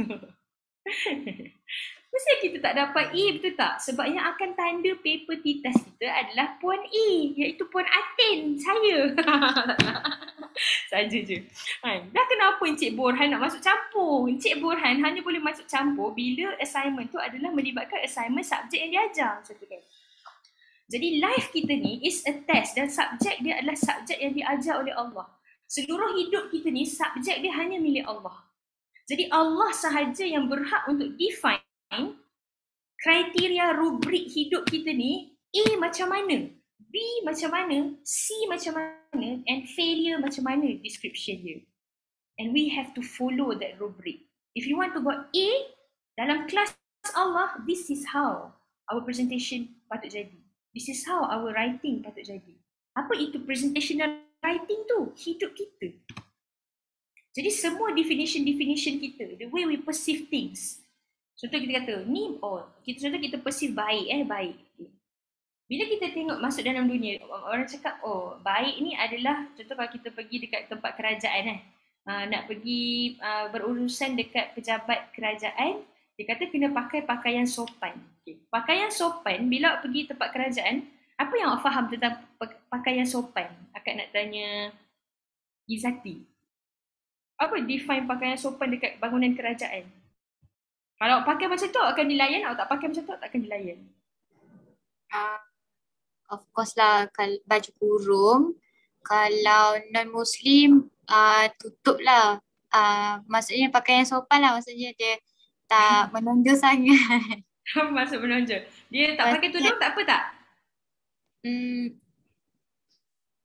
Mesti kita tak dapat A, betul tak? Sebab yang akan tanda paper TITAS kita adalah puan A. Iaitu puan Atin, saya. Saja je. Dah kenapa Encik Borhan nak masuk campur? Encik Borhan hanya boleh masuk campur bila assignment tu adalah melibatkan assignment subjek yang diajar. Macam tu kan? Jadi life kita ni is a test dan subjek dia adalah subjek yang diajar oleh Allah. Seluruh hidup kita ni subjek dia hanya milik Allah. Jadi Allah sahaja yang berhak untuk define kriteria rubrik hidup kita ni. A macam mana, B macam mana, C macam mana, and failure macam mana description dia. And we have to follow that rubric. If you want to got A dalam kelas Allah, this is how our presentation patut jadi. This is how our writing patut jadi. Apa itu presentation dan writing tu? Hidup kita. Jadi semua definition kita, the way we perceive things. Contoh kita kata, contoh kita perceive baik. Bila kita tengok masuk dalam dunia, orang cakap, baik ni adalah, contoh kalau kita pergi dekat tempat kerajaan nak pergi berurusan dekat pejabat kerajaan, dia kata kena pakai pakaian sopan. Okay. Pakaian sopan, bila awak pergi tempat kerajaan, apa yang awak faham tentang pakaian sopan? Akak nak tanya Izzati. Apa define pakaian sopan dekat bangunan kerajaan? Kalau awak pakai macam tu, awak akan dilayan. Awak tak pakai macam tu, awak tak akan dilayan. Of course lah, baju kurung. Kalau non-Muslim, tutup lah. Maksudnya pakaian sopan lah. Maksudnya dia tak menonjol sangat. Maksud menonjol. Dia tak pakai tudung tak apa tak?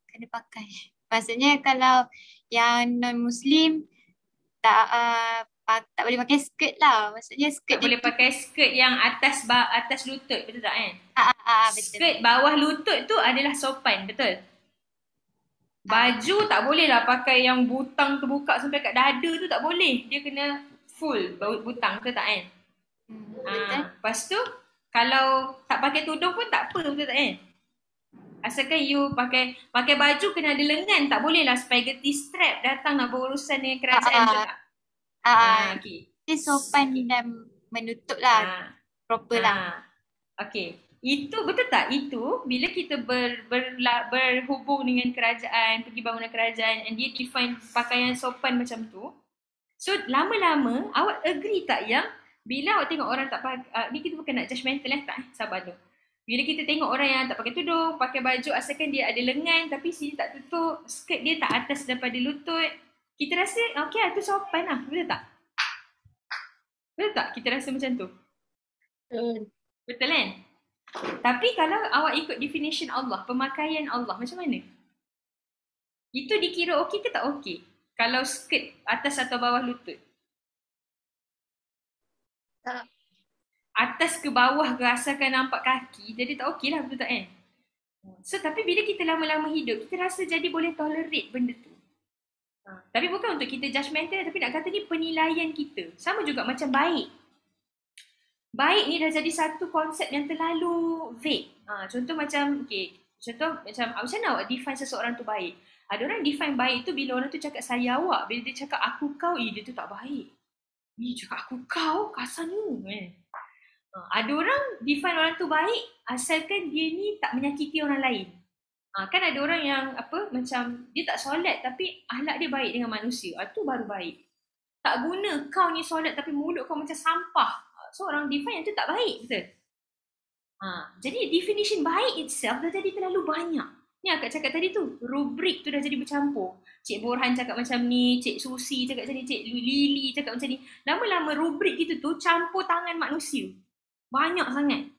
Kena pakai. Maksudnya kalau yang non-Muslim tak boleh pakai skirt lah. Maksudnya skirt tak boleh pakai skirt yang atas lutut, betul tak kan? Betul. Skirt bawah lutut tu adalah sopan, betul? Baju tak boleh lah pakai yang butang terbuka sampai kat dada tu, tak boleh. Dia kena full butang ke tak kan? Lepas tu kalau tak pakai tudung pun tak apa, betul tak kan? Asalkan you pakai baju kena ada lengan, tak boleh lah spaghetti strap datang nak berurusan dengan kerajaan tu tak? Okay. Dia sopan dan menutup lah. Proper lah. Okay. Itu betul tak? Itu bila kita berhubung dengan kerajaan, pergi bangunan kerajaan, and dia define pakaian sopan macam tu. So lama-lama awak agree tak yang bila awak tengok orang tak pakai, ni kita bukan nak judgemental tak? Sabar tu. Bila kita tengok orang yang tak pakai tudung, pakai baju asalkan dia ada lengan tapi sini tak tutup, skirt dia tak atas daripada lutut, kita rasa okay itu sopan lah. Betul tak? Betul tak? Kita rasa macam tu. Betul kan? Tapi kalau awak ikut definition Allah, pemakaian Allah, macam mana? Itu dikira okey ke tak okey? Kalau skirt atas atau bawah lutut? Tak. Atas ke bawah ke asalkan nampak kaki, jadi tak okey lah, betul tak kan? So tapi bila kita lama-lama hidup, kita rasa jadi boleh tolerate benda tu. Tapi bukan untuk kita judgemental, tapi nak kata ni penilaian kita. Sama juga macam baik. Baik ni dah jadi satu konsep yang terlalu vague. Contoh macam, macam mana awak define seseorang tu baik? Ada orang define baik tu bila orang tu cakap saya awak. Bila dia cakap aku kau, dia tu tak baik. Dia cakap aku kau, kasar ni. Ada orang define orang tu baik asalkan dia ni tak menyakiti orang lain. Kan ada orang yang macam dia tak solat tapi akhlak dia baik dengan manusia. Itu baru baik. Tak guna kau ni solat tapi mulut kau macam sampah. So orang define yang tu tak baik, betul? Jadi definition baik itself dah jadi terlalu banyak. Ni akak cakap tadi tu, rubrik tu dah jadi bercampur. Cik Borhan cakap macam ni, Cik Susi cakap macam ni, Cik Lili cakap macam ni. Lama-lama rubrik kita tu campur tangan manusia. Banyak sangat.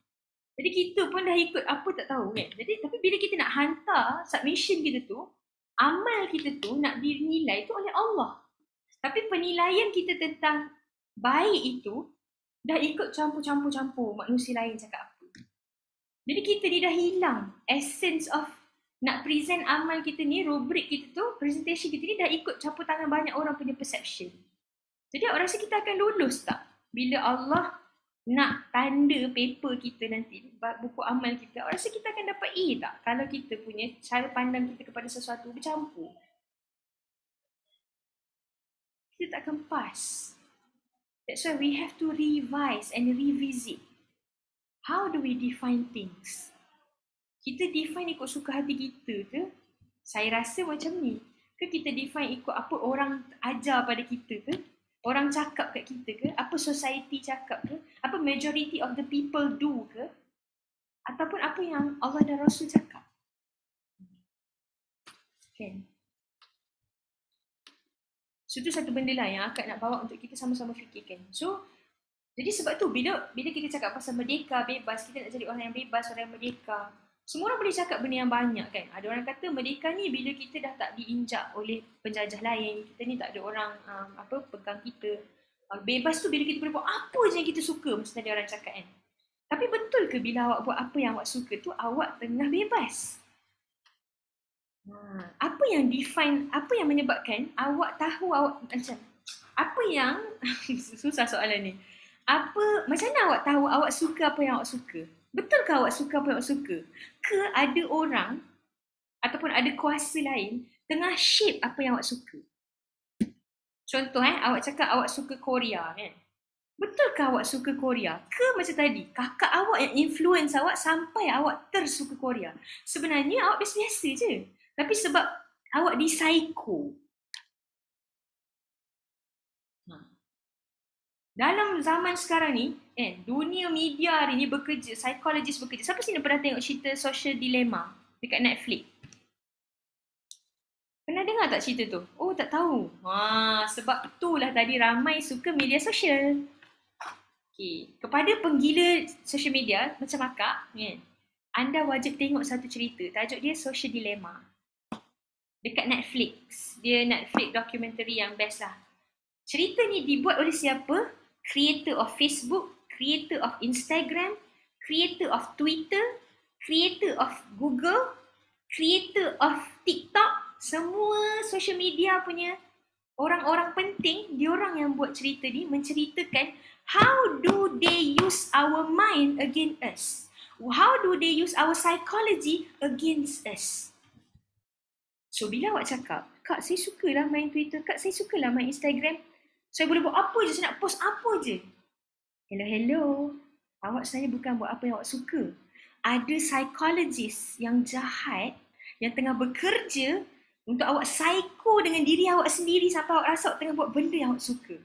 Jadi kita pun dah ikut apa tak tahu kan. Jadi tapi bila kita nak hantar submission kita tu, amal kita tu nak dinilai tu oleh Allah. Tapi penilaian kita tentang baik itu dah ikut campur-campur manusia lain cakap apa. Jadi kita ni dah hilang essence of nak present amal kita ni, rubrik kita tu, presentation kita ni dah ikut campur tangan banyak orang punya perception. Jadi awak rasa kita akan lulus tak? Bila Allah nak tanda paper kita nanti, buku amal kita, awak rasa kita akan dapat A tak? Kalau kita punya cara pandang kita kepada sesuatu bercampur. Kita tak akan pass. That's why we have to revise and revisit. How do we define things? Kita define ikut suka hati kita ke? Saya rasa macam ni. Ke kita define ikut apa orang ajar pada kita ke? Orang cakap kat kita ke? Apa society cakap ke? Apa majority of the people do ke? Ataupun apa yang Allah dan Rasul cakap? Okay. So itu satu benda lah yang akak nak bawa untuk kita sama-sama fikirkan. So jadi sebab tu bila kita cakap pasal merdeka, bebas, kita nak jadi orang yang bebas, orang yang merdeka. Semua orang boleh cakap benda yang banyak kan. Ada orang kata merdeka ni bila kita dah tak diinjak oleh penjajah lain, kita ni tak ada orang pegang kita. Bebas tu bila kita boleh buat apa je yang kita suka, mesti ada orang cakap kan. Tapi betul ke bila awak buat apa yang awak suka tu awak tengah bebas? Apa yang define, apa yang menyebabkan awak tahu awak macam apa yang susah soalan ni. Macam mana awak tahu awak suka apa yang awak suka? Betul ke awak suka apa yang awak suka? Ke ada orang ataupun ada kuasa lain tengah shape apa yang awak suka? Contoh awak cakap awak suka Korea kan? Betul ke awak suka Korea? Ke macam tadi, kakak awak yang influence awak sampai awak tersuka Korea? Sebenarnya awak biasa-biasa je. Tapi sebab awak di psycho. Dalam zaman sekarang ni, dunia media hari ni bekerja, psikologis bekerja. Siapa sini pernah tengok cerita Social Dilemma dekat Netflix? Pernah dengar tak cerita tu? Oh, tak tahu. Sebab itulah tadi ramai suka media sosial. Okay. Kepada penggila social media macam akak, anda wajib tengok satu cerita. Tajuk dia Social Dilemma. Dekat Netflix. Dia Netflix documentary yang best lah. Cerita ni dibuat oleh siapa? Creator of Facebook, creator of Instagram, creator of Twitter, creator of Google, creator of TikTok, semua social media punya orang-orang penting, diorang yang buat cerita ni menceritakan how do they use our mind against us. How do they use our psychology against us. So bila awak cakap, Kak saya sukalah main Twitter, Kak saya sukalah main Instagram, saya boleh buat apa je, saya nak post apa je. Hello. Awak sebenarnya bukan buat apa yang awak suka. Ada psychologist yang jahat yang tengah bekerja untuk awak psycho dengan diri awak sendiri sampai awak rasa awak tengah buat benda yang awak suka.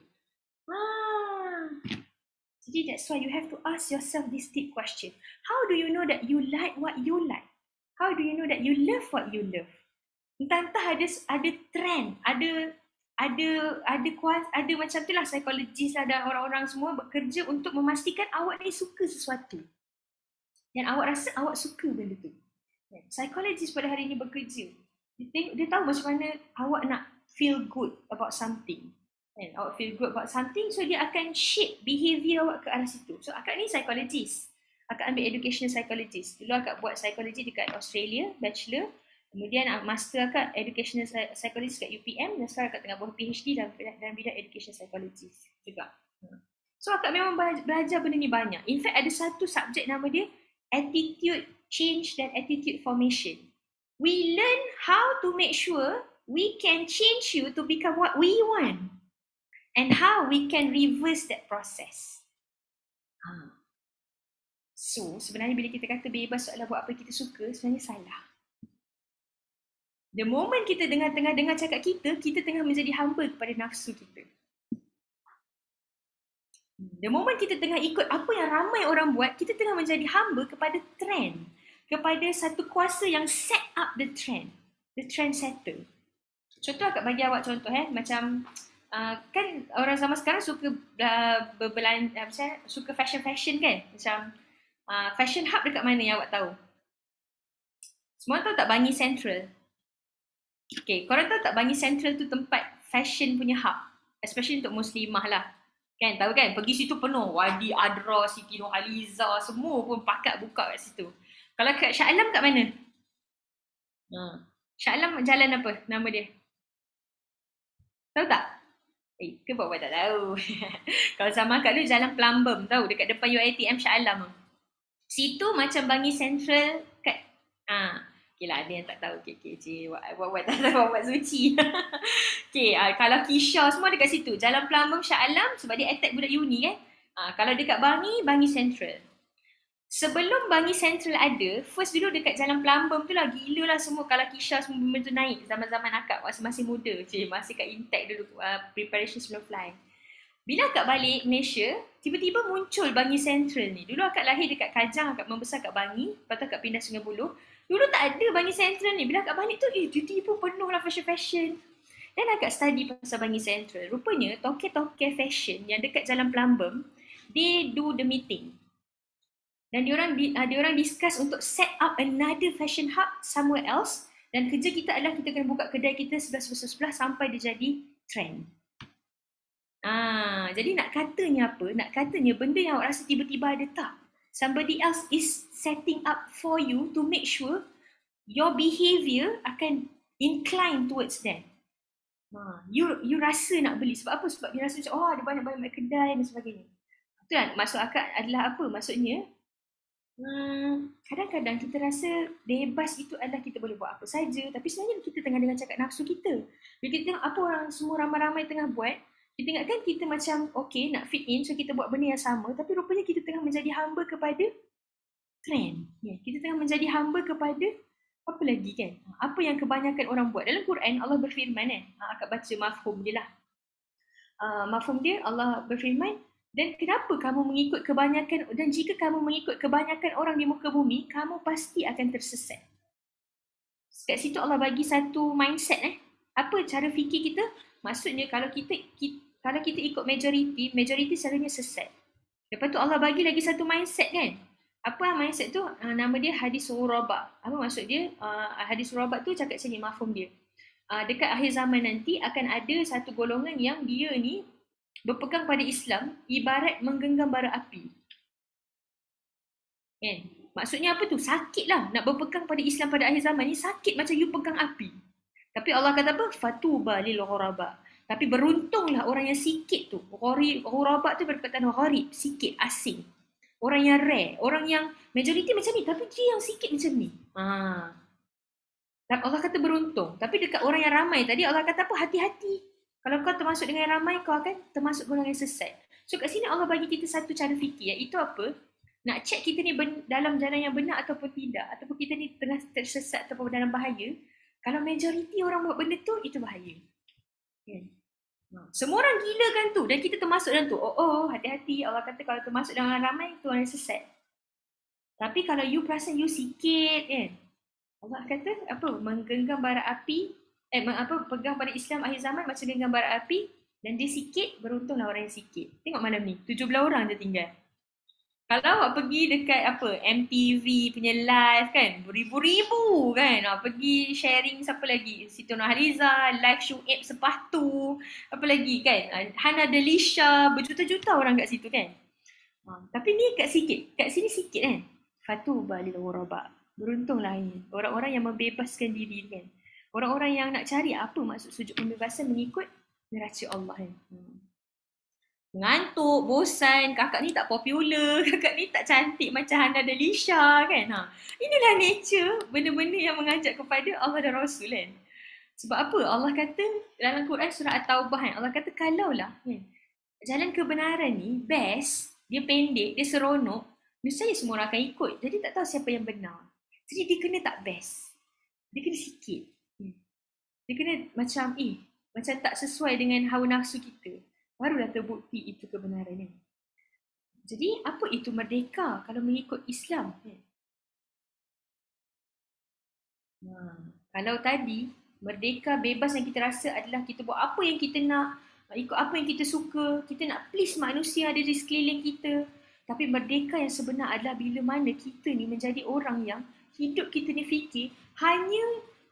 Jadi that's why you have to ask yourself this deep question. How do you know that you like what you like? How do you know that you love what you love? Entah ada trend, ada macam itulah psikologis lah dan orang-orang semua bekerja untuk memastikan awak ni suka sesuatu. Dan awak rasa awak suka benda tu. Psikologis pada hari ini bekerja. Dia tahu macam mana awak nak feel good about something. Awak feel good about something, so dia akan shape behavior awak ke arah situ. So akak ni psikologis. Akak ambil educational psychologist. Dulu akak buat psikologi dekat Australia, bachelor. Kemudian master akak educational psychologist kat UPM dan sekarang akak tengah buat PhD dalam bidang education psychologist juga. So akak memang belajar benda ni banyak. In fact ada satu subjek nama dia attitude change dan attitude formation. We learn how to make sure we can change you to become what we want and how we can reverse that process. So sebenarnya bila kita kata bebas soalan buat apa kita suka, sebenarnya salah. The moment kita tengah dengar cakap kita tengah menjadi hamba kepada nafsu kita. The moment kita tengah ikut apa yang ramai orang buat, kita tengah menjadi hamba kepada trend. Kepada satu kuasa yang set up the trend. The trend setter. Contoh akak bagi awak contoh macam kan orang zaman sekarang suka berbelanja, suka fashion kan? Macam fashion hub dekat mana yang awak tahu? Semua tahu tak Bangi Central? Okay, korang tahu tak Bangi Central tu tempat fashion punya hub, especially untuk muslimah lah. Kan, tahu kan? Pergi situ penuh. Wadi Adra, Siti Nurhaliza, semua pun pakat buka kat situ. Kalau kat Shah Alam kat mana? Shah Alam jalan apa nama dia? Tahu tak? Ke buat tak tahu. Kalau sama kat dulu jalan Plumbum, tahu? Dekat depan UiTM Shah Alam. Situ macam Bangi Central kat okay lah, ada yang tak tahu. Okay, buat tak tahu buat suci. Okay, kalau Kisha semua dekat situ. Jalan Plumbum Shah Alam sebab dia attack budak uni kan. Kalau dekat Bangi Central. Sebelum Bangi Central ada, first dulu dekat Jalan Plumbum tu lah, gila lah semua. Kalau Kisha semua benda tu naik zaman-zaman akak masih muda. Masih kat Intech dulu, preparation sebelum fly. Bila akak balik Malaysia, tiba-tiba muncul Bangi Central ni. Dulu akak lahir dekat Kajang, akak membesar kat Bangi. Lepas tu akak pindah Sungai Buloh. Dulu tak ada Bangi Central ni. Bila akak balik tu, tiba-tiba penuh lah fashion. Dan akak study pasal Bangi Central. Rupanya, toke-toke fashion yang dekat Jalan Plumbum, they do the meeting. Dan diorang discuss untuk set up another fashion hub somewhere else. Dan kerja kita adalah kita kena buka kedai kita sebelah sampai dia jadi trend. Jadi nak katanya apa? Nak katanya benda yang awak rasa tiba-tiba ada tak? Somebody else is setting up for you to make sure your behaviour akan incline towards that. You rasa nak beli. Sebab apa? Sebab dia rasa macam, ada banyak-banyak kedai dan sebagainya. Itu kan maksud akak adalah apa? Maksudnya, kadang-kadang kita rasa bebas itu adalah kita boleh buat apa saja. Tapi sebenarnya kita tengah dengan cakap nafsu kita. Bila kita tengok apa orang semua ramai-ramai tengah buat, kita ingatkan kita macam okay nak fit in, so kita buat benda yang sama, tapi rupanya kita tengah menjadi hamba kepada trend. Kita tengah menjadi hamba kepada apa lagi kan? Apa yang kebanyakan orang buat. Dalam Quran Allah berfirman akak baca mafhum dia lah. Mafhum dia Allah berfirman, dan kenapa kamu mengikut kebanyakan, dan jika kamu mengikut kebanyakan orang di muka bumi, kamu pasti akan tersesat. Kat situ Allah bagi satu mindset Apa cara fikir kita? Maksudnya kalau kita ikut majority selalunya sesat. Lepas tu Allah bagi lagi satu mindset kan. Apa mindset tu? Nama dia hadis ghuraba. Apa maksud dia? Hadis ghuraba tu cakap macam ni, mafhum dia. Dekat akhir zaman nanti akan ada satu golongan yang dia ni berpegang pada Islam ibarat menggenggam bara api. Kan? Maksudnya apa tu? Sakit lah nak berpegang pada Islam pada akhir zaman ni, sakit macam you pegang api. Tapi Allah kata apa? Fatuba lil ghuraba. Tapi beruntunglah orang yang sikit tu. Ghuraba tu berkaitan gharib, sikit, asing. Orang yang rare, orang yang majoriti macam ni tapi dia yang sikit macam ni. Allah kata beruntung. Tapi dekat orang yang ramai tadi Allah kata apa? Hati-hati. Kalau kau termasuk dengan yang ramai, kau akan termasuk golongan yang sesat. So kat sini Allah bagi kita satu cara fikir, iaitu apa? Nak check kita ni dalam jalan yang benar ataupun tidak, ataupun kita ni tengah tersesat ataupun dalam bahaya. Kalau majoriti orang buat benda tu, itu bahaya. Semua orang gila kan tu, dan kita termasuk dalam tu. Hati-hati. Allah kata kalau termasuk dalam ramai, tu orang yang sesat. Tapi kalau you perasan you sikit kan, Allah kata apa? Menggenggam bara api, pegang pada Islam akhir zaman macam genggam bara api, dan dia sikit, beruntunglah orang yang sikit. Tengok malam ni, 17 orang je tinggal. Kalau awak pergi dekat MTV punya live kan, beribu-ribu kan, pergi sharing siapa lagi, Siti Nurhaliza, live Syuib sepatu, apa lagi kan, Hana Delisha, berjuta-juta orang kat situ kan. Tapi ni kat sini sikit kan. Fatuba lil ghuraba. Beruntunglah ini orang-orang yang membebaskan diri kan. Orang-orang yang nak cari apa maksud sujud pembebasan mengikut neraca Allah kan. Ngantuk, bosan, kakak ni tak popular, kakak ni tak cantik macam Hana Delisha kan. Inilah nature benda-benda yang mengajak kepada Allah dan Rasul kan. Sebab apa? Allah kata dalam Quran surah At-Taubah kan, Allah kata kalaulah kan, jalan kebenaran ni best, dia pendek, dia seronok, nescaya semua orang akan ikut. Jadi tak tahu siapa yang benar. Jadi dia kena tak best. Dia kena sikit. Dia kena macam macam tak sesuai dengan hawa nafsu kita. Barulah terbukti itu kebenaran ni. Jadi apa itu merdeka kalau mengikut Islam? Kalau tadi merdeka bebas yang kita rasa adalah kita buat apa yang kita nak, ikut apa yang kita suka, kita nak please manusia ada di sekeliling kita. Tapi merdeka yang sebenar adalah bila mana kita ni menjadi orang yang hidup kita ni fikir hanya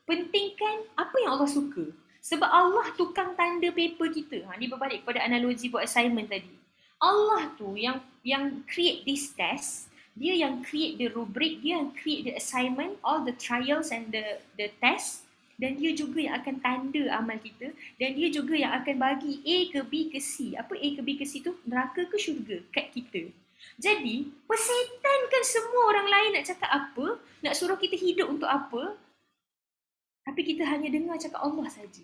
pentingkan apa yang Allah suka. Sebab Allah tukang tanda paper kita. Ni berbalik kepada analogi buat assignment tadi. Allah tu yang create this test, dia yang create the rubric, dia yang create the assignment, all the trials and the test, dan dia juga yang akan tanda amal kita, dan dia juga yang akan bagi A ke B ke C. Apa A ke B ke C tu? Neraka ke syurga kat kita. Jadi, persetankan semua orang lain nak cakap apa, nak suruh kita hidup untuk apa, tapi kita hanya dengar cakap Allah saja.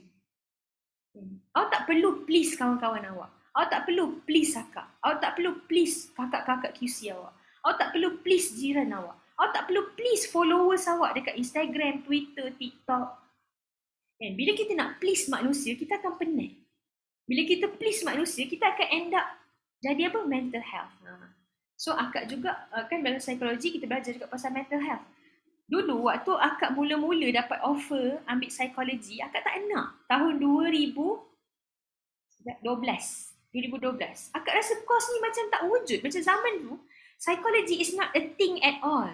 Awak tak perlu please kawan-kawan awak. Awak tak perlu please akak. Awak tak perlu please kakak-kakak QC awak. Awak tak perlu please jiran awak. Awak tak perlu please followers awak dekat Instagram, Twitter, TikTok. Bila kita nak please manusia, kita akan penat. Bila kita please manusia, kita akan end up jadi apa? Mental health. So akak juga, kan dalam psikologi kita belajar juga pasal mental health. Dulu waktu akak mula-mula dapat offer ambil psikologi, akak tak nak. Tahun 2012. Akak rasa course ni macam tak wujud. Macam zaman tu, psikologi is not a thing at all.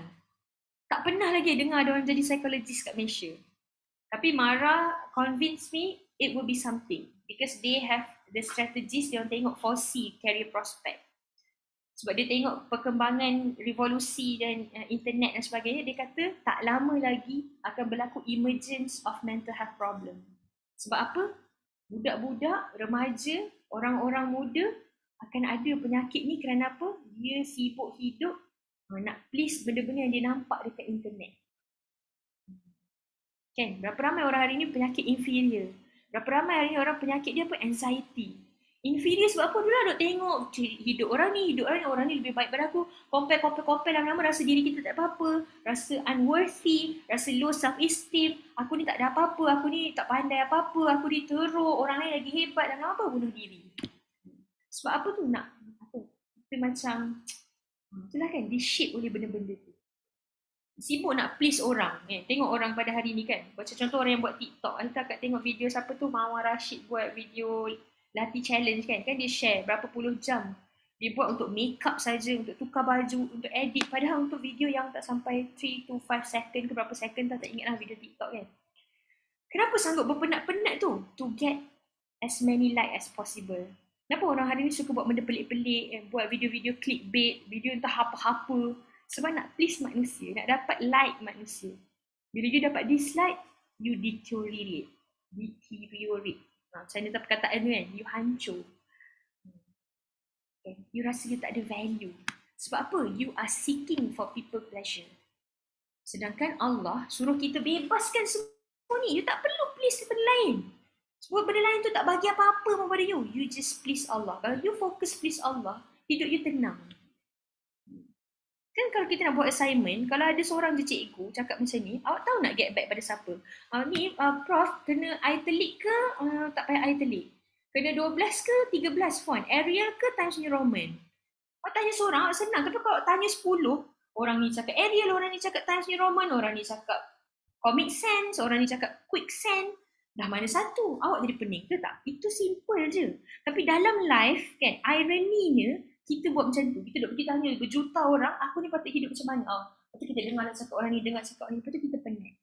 Tak pernah lagi dengar ada orang jadi psikologis kat Malaysia. Tapi Mara convince me it will be something. Because they have the strategies, dia tengok foresee career prospect. Sebab dia tengok perkembangan revolusi dan internet dan sebagainya, dia kata tak lama lagi akan berlaku emergence of mental health problem. Sebab apa? Budak-budak, remaja, orang-orang muda akan ada penyakit ni kerana apa? Dia sibuk hidup, nak please benda-benda yang dia nampak dekat internet. Kan? Berapa ramai orang hari ni penyakit inferior? Berapa ramai hari ni orang penyakit dia apa? Anxiety. Inferior sebab apa? Dulu duk tengok hidup orang ni lebih baik daripada aku. Compare lama-lama rasa diri kita tak apa-apa. Rasa unworthy, rasa low self-esteem. Aku ni tak ada apa-apa, aku ni tak pandai apa-apa, aku ni teruk, orang lain lagi hebat dan apa bunuh diri. Sebab apa tu nak? Kita macam, itulah kan, di-shape oleh benda-benda tu. Sibuk nak please orang. Tengok orang pada hari ni kan. Macam contoh orang yang buat TikTok. Kita kat tengok video siapa tu, Mawar Rashid buat video latih challenge kan dia share berapa puluh jam dia buat untuk make up saja, untuk tukar baju, untuk edit, padahal untuk video yang tak sampai 3 to 5 second ke berapa second tak ingat lah video TikTok kan. Kenapa sanggup berpenat-penat tu to get as many like as possible? Kenapa orang hari ni suka buat benda pelik-pelik, buat video-video clickbait, video entah apa-apa, sebab nak please manusia, nak dapat like manusia. Bila you dapat dislike, you deteriorate. deteriorate. Macam mana perkataan tu kan, you hancur. Okay. You rasa you tak ada value. Sebab apa? You are seeking for people pleasure. Sedangkan Allah suruh kita bebaskan semua ni. You tak perlu please benda lain. Semua benda lain tu tak bagi apa-apa pun pada you. You just please Allah. Kalau you fokus please Allah, hidup you tenang. Kan kalau kita nak buat assignment, kalau ada seorang je cikgu cakap macam ni, awak tahu nak get back pada siapa? Prof, kena I telik ke tak payah I telik? Kena 12 ke 13 font? Arial ke Times New Roman? Awak tanya seorang, awak senang. Tapi kalau awak tanya 10, orang ni cakap Arial, orang ni cakap Times New Roman, orang ni cakap Comic Sans, orang ni cakap Quicksand. Dah mana satu? Awak jadi pening ke tak? Itu simple je. Tapi dalam life kan, ironinya, kita buat macam tu. Kita tanya berjuta orang, aku ni patut hidup macam mana? Lepas tu kita dengar cakap orang ni, dengar cakap orang ni. Lepas tu kita penat.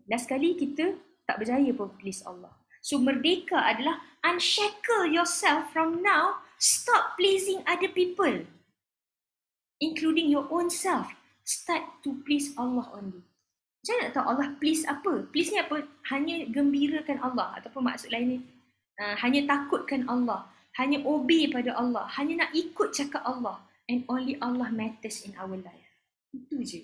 Dan sekali kita tak berjaya pun please Allah. So merdeka adalah unshackle yourself from now. Stop pleasing other people. Including your own self. Start to please Allah only. Macam mana nak tahu Allah please apa? Please ni apa? Hanya gembirakan Allah. Ataupun maksud lain ni, hanya takutkan Allah. Hanya obey pada Allah. Hanya nak ikut cakap Allah. And only Allah matters in our life. Itu je.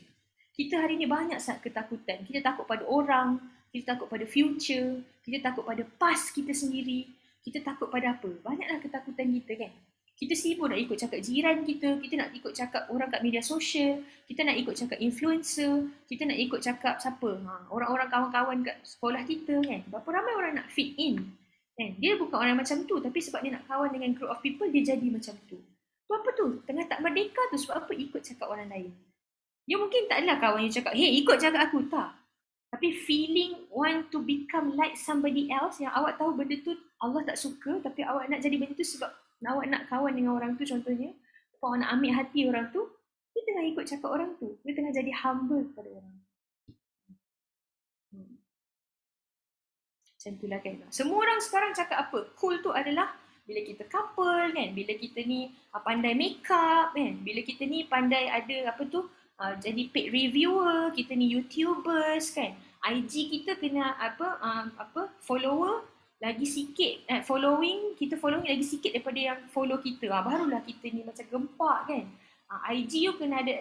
Kita hari ni banyak sangat ketakutan. Kita takut pada orang. Kita takut pada future. Kita takut pada past kita sendiri. Kita takut pada apa? Banyaklah ketakutan kita kan. Kita sibuk nak ikut cakap jiran kita. Kita nak ikut cakap orang kat media sosial. Kita nak ikut cakap influencer. Kita nak ikut cakap siapa? Orang-orang kawan-kawan kat sekolah kita kan. Berapa ramai orang nak fit in. Dia bukan orang macam tu, tapi sebab dia nak kawan dengan group of people, dia jadi macam tu. Tu apa tu? Tengah tak merdeka tu, sebab apa ikut cakap orang lain? You mungkin tak adalah kawan yang cakap, hey ikut cakap aku, tak. Tapi feeling want to become like somebody else, yang awak tahu benda tu Allah tak suka, tapi awak nak jadi benda tu sebab awak nak kawan dengan orang tu contohnya, atau awak nak ambil hati orang tu, dia tengah ikut cakap orang tu. Dia tengah jadi humble kepada orang. Macam itulah kan. Semua orang sekarang cakap apa? Cool tu adalah bila kita couple kan. Bila kita ni pandai make up kan. Bila kita ni pandai ada apa tu. Jadi paid reviewer. Kita ni YouTubers kan. IG kita kena follower lagi sikit. Kita following lagi sikit daripada yang follow kita. Barulah kita ni macam gempak kan. IG you kena ada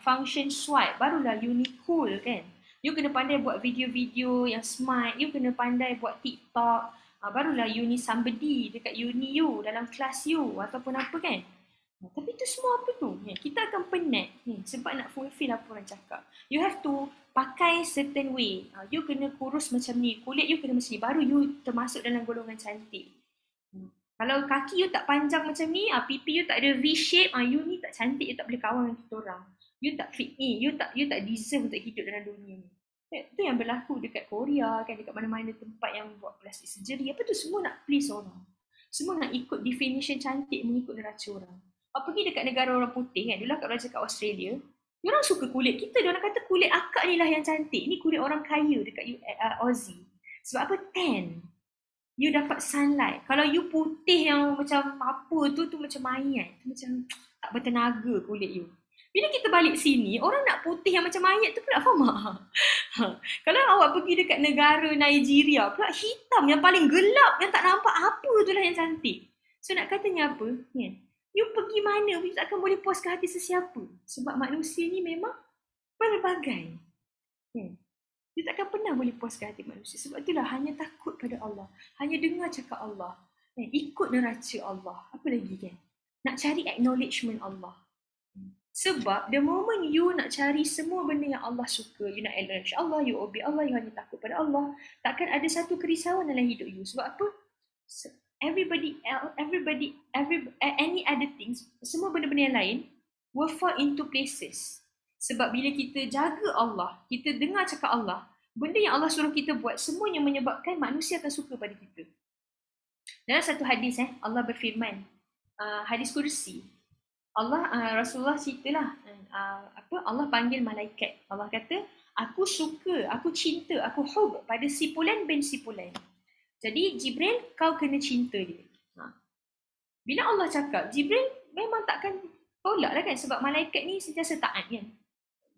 function swipe. Barulah you ni cool kan. You kena pandai buat video-video yang smart. You kena pandai buat TikTok. Barulah you ni somebody dekat uni you, dalam kelas you ataupun apa kan. Tapi itu semua apa tu? Kita akan penat sebab nak fulfill apa orang cakap. You have to pakai certain way. You kena kurus macam ni. Kulit you kena macam ni. Baru you termasuk dalam golongan cantik. Kalau kaki you tak panjang macam ni, pipi you tak ada V-shape, you ni tak cantik. You tak boleh kawan dengan kita orang. You tak fit in. You tak deserve untuk hidup dalam dunia ni. Itu yang berlaku dekat Korea kan, dekat mana-mana tempat yang buat plastik surgery. Apa tu semua nak please orang. Semua nak ikut definition cantik mengikut neraca orang. Pergi dekat negara orang putih kan, dulu kat belajar kat Australia, diorang suka kulit kita. Diorang kata kulit akak ni lah yang cantik. Ni kulit orang kaya dekat Aussie. Sebab apa? Tan. You dapat sunlight. Kalau you putih yang macam apa tu macam mayat. Tu macam tak bertenaga kulit you. Bila kita balik sini, orang nak putih yang macam mayat tu pula, faham tak? Kalau awak pergi dekat negara Nigeria, pula hitam yang paling gelap, yang tak nampak apa tu lah yang cantik. So nak katanya apa? You pergi mana, you tak akan boleh puaskan hati sesiapa. Sebab manusia ni memang berbagai. You tak akan pernah boleh puaskan hati manusia. Sebab itulah hanya takut pada Allah. Hanya dengar cakap Allah. Ikut neraca Allah. Apa lagi kan? Nak cari acknowledgement Allah. Sebab the moment you nak cari semua benda yang Allah suka, you nak acknowledge Allah, you obey Allah, you hanya takut pada Allah, takkan ada satu kerisauan dalam hidup you. Sebab apa? Any other things, semua benda-benda yang lain will fall into places. Sebab bila kita jaga Allah, kita dengar cakap Allah, benda yang Allah suruh kita buat, semuanya menyebabkan manusia akan suka pada kita. Dalam satu hadis, Allah berfirman, hadis kursi, Rasulullah ceritalah Allah panggil malaikat. Allah kata, aku suka, aku cinta, aku hub pada si Fulan bin si Fulan. Jadi Jibril, kau kena cinta dia. Bila Allah cakap, Jibril memang takkan tolak lah kan, sebab malaikat ni sentiasa taat kan.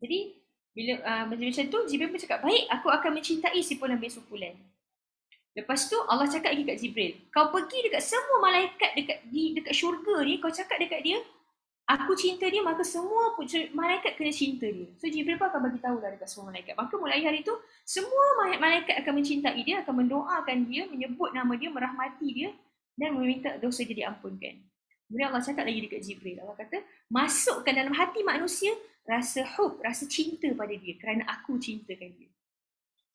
Jadi bila macam tu Jibril pun cakap, baik, aku akan mencintai si Fulan bin si Fulan. Lepas tu Allah cakap lagi kat Jibril, kau pergi dekat semua malaikat dekat syurga ni, kau cakap dekat dia, aku cinta dia, maka semua malaikat kena cinta dia. So Jibril pun akan bagi tahu lah dekat semua malaikat. Maka mulai hari tu, semua malaikat akan mencintai dia, akan mendoakan dia, menyebut nama dia, merahmati dia dan meminta dosa dia diampunkan. Kemudian Allah cakap lagi dekat Jibril, Allah kata, masukkan dalam hati manusia rasa hub, rasa cinta pada dia kerana aku cintakan dia.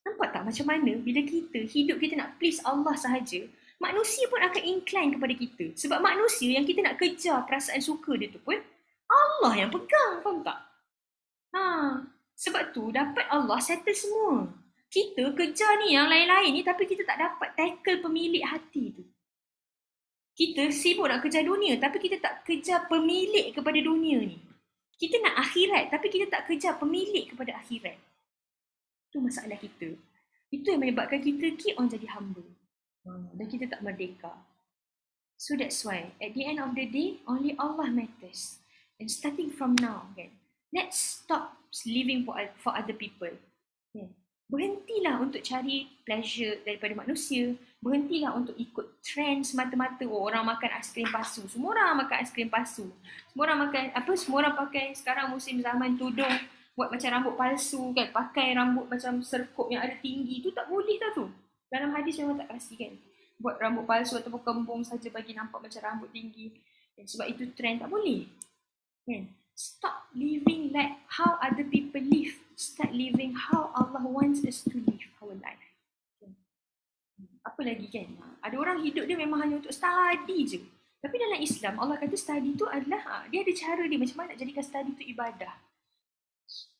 Nampak tak macam mana bila kita hidup kita nak please Allah sahaja, manusia pun akan incline kepada kita. Sebab manusia yang kita nak kejar perasaan suka dia tu pun Allah yang pegang, faham tak? Sebab tu dapat Allah settle semua. Kita kejar ni yang lain-lain ni tapi kita tak dapat tackle pemilik hati tu. Kita sibuk nak kejar dunia tapi kita tak kejar pemilik kepada dunia ni. Kita nak akhirat tapi kita tak kejar pemilik kepada akhirat. Itu masalah kita. Itu yang menyebabkan kita keep on jadi hamba. Dan kita tak merdeka. So that's why at the end of the day, only Allah matters. And starting from now, kan, let's stop living for other people. Berhentilah untuk cari pleasure daripada manusia. Berhentilah untuk ikut trend semata-mata. Orang makan aiskrim palsu. Semua orang makan aiskrim palsu. Semua orang makan semua orang pakai sekarang musim zaman tudung. Buat macam rambut palsu kan, pakai rambut macam serkup yang ada tinggi, tu tak boleh lah tu. Dalam hadis memang tak kasih kan. Buat rambut palsu ataupun kembung saja bagi nampak macam rambut tinggi. Dan sebab itu trend, tak boleh. Kan? Stop living like how other people live. Start living how Allah wants us to live our life. Apa lagi kan? Ada orang hidup dia memang hanya untuk study je. Tapi dalam Islam, Allah kata study tu adalah, dia ada cara dia macam mana nak jadikan study tu ibadah.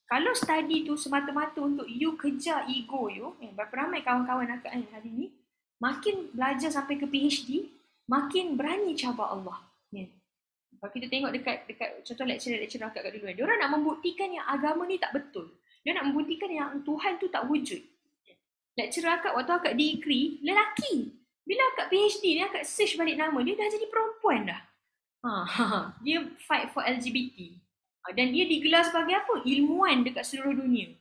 Kalau study tu semata-mata untuk you kejar ego you, berapa ramai kawan-kawan akak hari ni, makin belajar sampai ke PhD, makin berani cabar Allah. Kalau kita tengok dekat contoh lecturer akak kat dulu, dia orang nak membuktikan yang agama ni tak betul. Dia nak membuktikan yang Tuhan tu tak wujud. Lecturer akak waktu akak degree, lelaki. Bila akak PhD ni, akak search balik nama dia, dah jadi perempuan dah. Dia fight for LGBT. Dan dia digelar sebagai apa? Ilmuwan dekat seluruh dunia.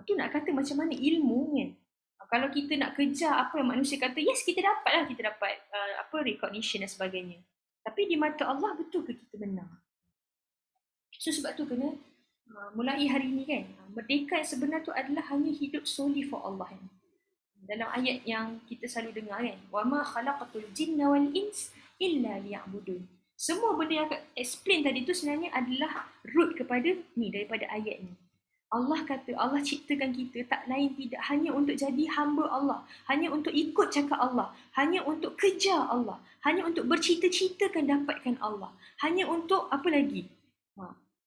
Tu nak kata macam mana ilmu kan? Kalau kita nak kejar apa yang manusia kata, yes kita dapat recognition dan sebagainya. Tapi di mata Allah betul ke kita benar? So sebab tu kena mulai hari ni kan, merdeka yang sebenar tu adalah hanya hidup solely for Allah kan? Dalam ayat yang kita selalu dengar kan, وَمَا خَلَقَتُ الْجِنَّ وَالْإِنْسِ إِلَّا لِيَعْبُدُونَ. Semua benda yang explain tadi tu sebenarnya adalah root kepada ni, daripada ayat ni. Allah kata, Allah ciptakan kita tak lain tidak hanya untuk jadi hamba Allah, hanya untuk ikut cakap Allah, hanya untuk kejar Allah, hanya untuk bercita-citakan dapatkan Allah, hanya untuk apa lagi?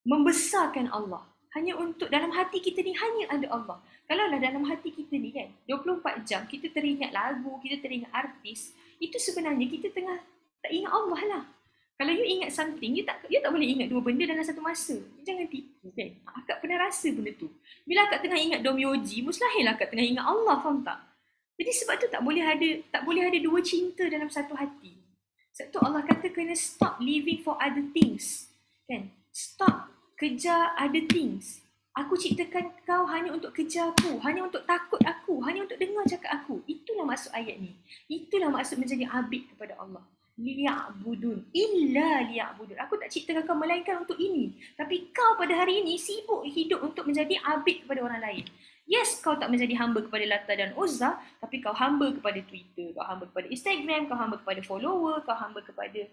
Membesarkan Allah. Hanya untuk dalam hati kita ni hanya ada Allah. Kalaulah dalam hati kita ni kan, 24 jam kita teringat lagu, kita teringat artis, itu sebenarnya kita tengah tak ingat Allah lah. Kalau you ingat something, you tak boleh ingat dua benda dalam satu masa. Jangan tipu kan. Akak pernah rasa benda tu. Bila akak tengah ingat Domyoji, mustahil akak tengah ingat Allah, faham tak? Jadi sebab tu tak boleh ada dua cinta dalam satu hati. Sebab tu Allah kata kena stop living for other things. Kan? Stop kejar other things. Aku ciptakan kau hanya untuk kejar aku, hanya untuk takut aku, hanya untuk dengar cakap aku. Itulah maksud ayat ni. Itulah maksud menjadi abid kepada Allah. Liya'budun, illa liya'budun. Aku tak ciptakan kau melainkan untuk ini. Tapi kau pada hari ini sibuk hidup untuk menjadi abid kepada orang lain. Yes, kau tak menjadi hamba kepada Lata dan Uzza, tapi kau hamba kepada Twitter, kau hamba kepada Instagram, kau hamba kepada follower, kau hamba kepada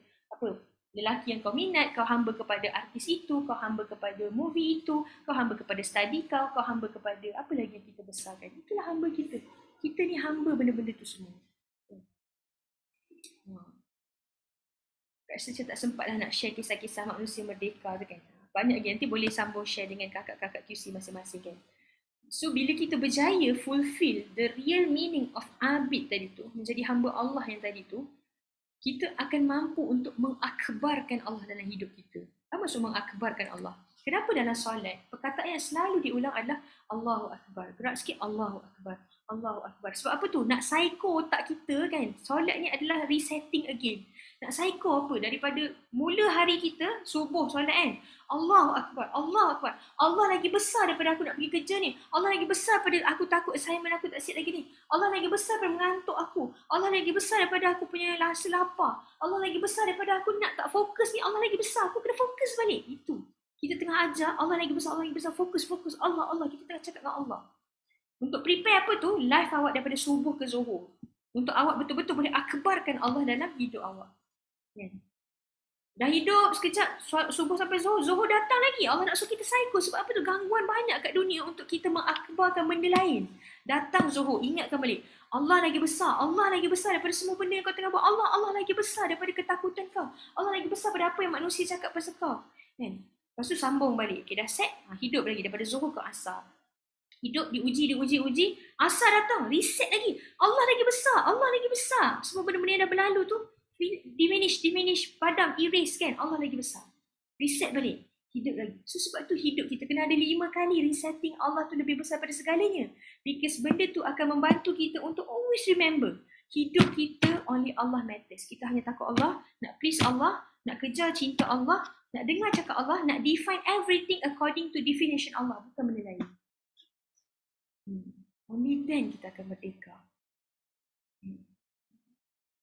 lelaki yang kau minat, kau hamba kepada artis itu, kau hamba kepada movie itu, kau hamba kepada study kau hamba kepada apa lagi yang kita besarkan. Itulah hamba kita. Kita ni hamba benda-benda tu semua. Rasa macam tak sempat lah nak share kisah-kisah manusia merdeka tu kan. Banyak lagi, nanti boleh sambung share dengan kakak-kakak QC masing-masing kan. So bila kita berjaya fulfill the real meaning of abid tadi tu, menjadi hamba Allah yang tadi tu, kita akan mampu untuk mengakbarkan Allah dalam hidup kita. Apa maksud mengakbarkan Allah? Kenapa dalam solat, perkataan yang selalu diulang adalah Allahu Akbar. Gerak sikit Allahu Akbar. Allahu Akbar. Sebab apa tu? Nak psycho otak kita kan. Solat ni adalah resetting again. Nak psycho apa? Daripada mula hari kita, subuh solat kan. Allahu Akbar, Allahu Akbar. Allah lagi besar daripada aku nak pergi kerja ni. Allah lagi besar daripada aku takut assignment aku tak siap lagi ni. Allah lagi besar daripada mengantuk aku. Allah lagi besar daripada aku punya rasa lapar. Allah lagi besar daripada aku nak tak fokus ni. Allah lagi besar. Aku kena fokus balik. Itu. Kita tengah ajar, Allah lagi besar, fokus, Allah, kita tengah cakap dengan Allah. Untuk prepare apa tu? Life awak daripada subuh ke zuhur. Untuk awak betul-betul boleh akbarkan Allah dalam hidup awak. Kan? Dah hidup sekejap, subuh sampai zuhur, zuhur datang lagi. Allah nak suruh kita psycho. Sebab apa tu? Gangguan banyak kat dunia untuk kita mengakbarkan benda lain. Datang zuhur, ingatkan balik. Allah lagi besar daripada semua benda yang kau tengah buat. Allah lagi besar daripada ketakutan kau. Allah lagi besar daripada apa yang manusia cakap pasal kau. Kan? Lepas tu sambung balik. Okay, dah set, hidup lagi daripada zuhur ke asar. Hidup diuji. Asar datang, reset lagi. Allah lagi besar. Semua benda-benda yang dah berlalu tu, diminish, padam, erase kan. Allah lagi besar. Reset balik. Hidup lagi. So sebab tu hidup kita kena ada 5 kali resetting Allah tu lebih besar pada segalanya. Because benda tu akan membantu kita untuk always remember. Hidup kita, only Allah matters. Kita hanya takut Allah, nak please Allah, nak kejar cinta Allah, nak dengar cakap Allah, nak define everything according to definition Allah. Bukan benda lain. Only then kita akan merdeka.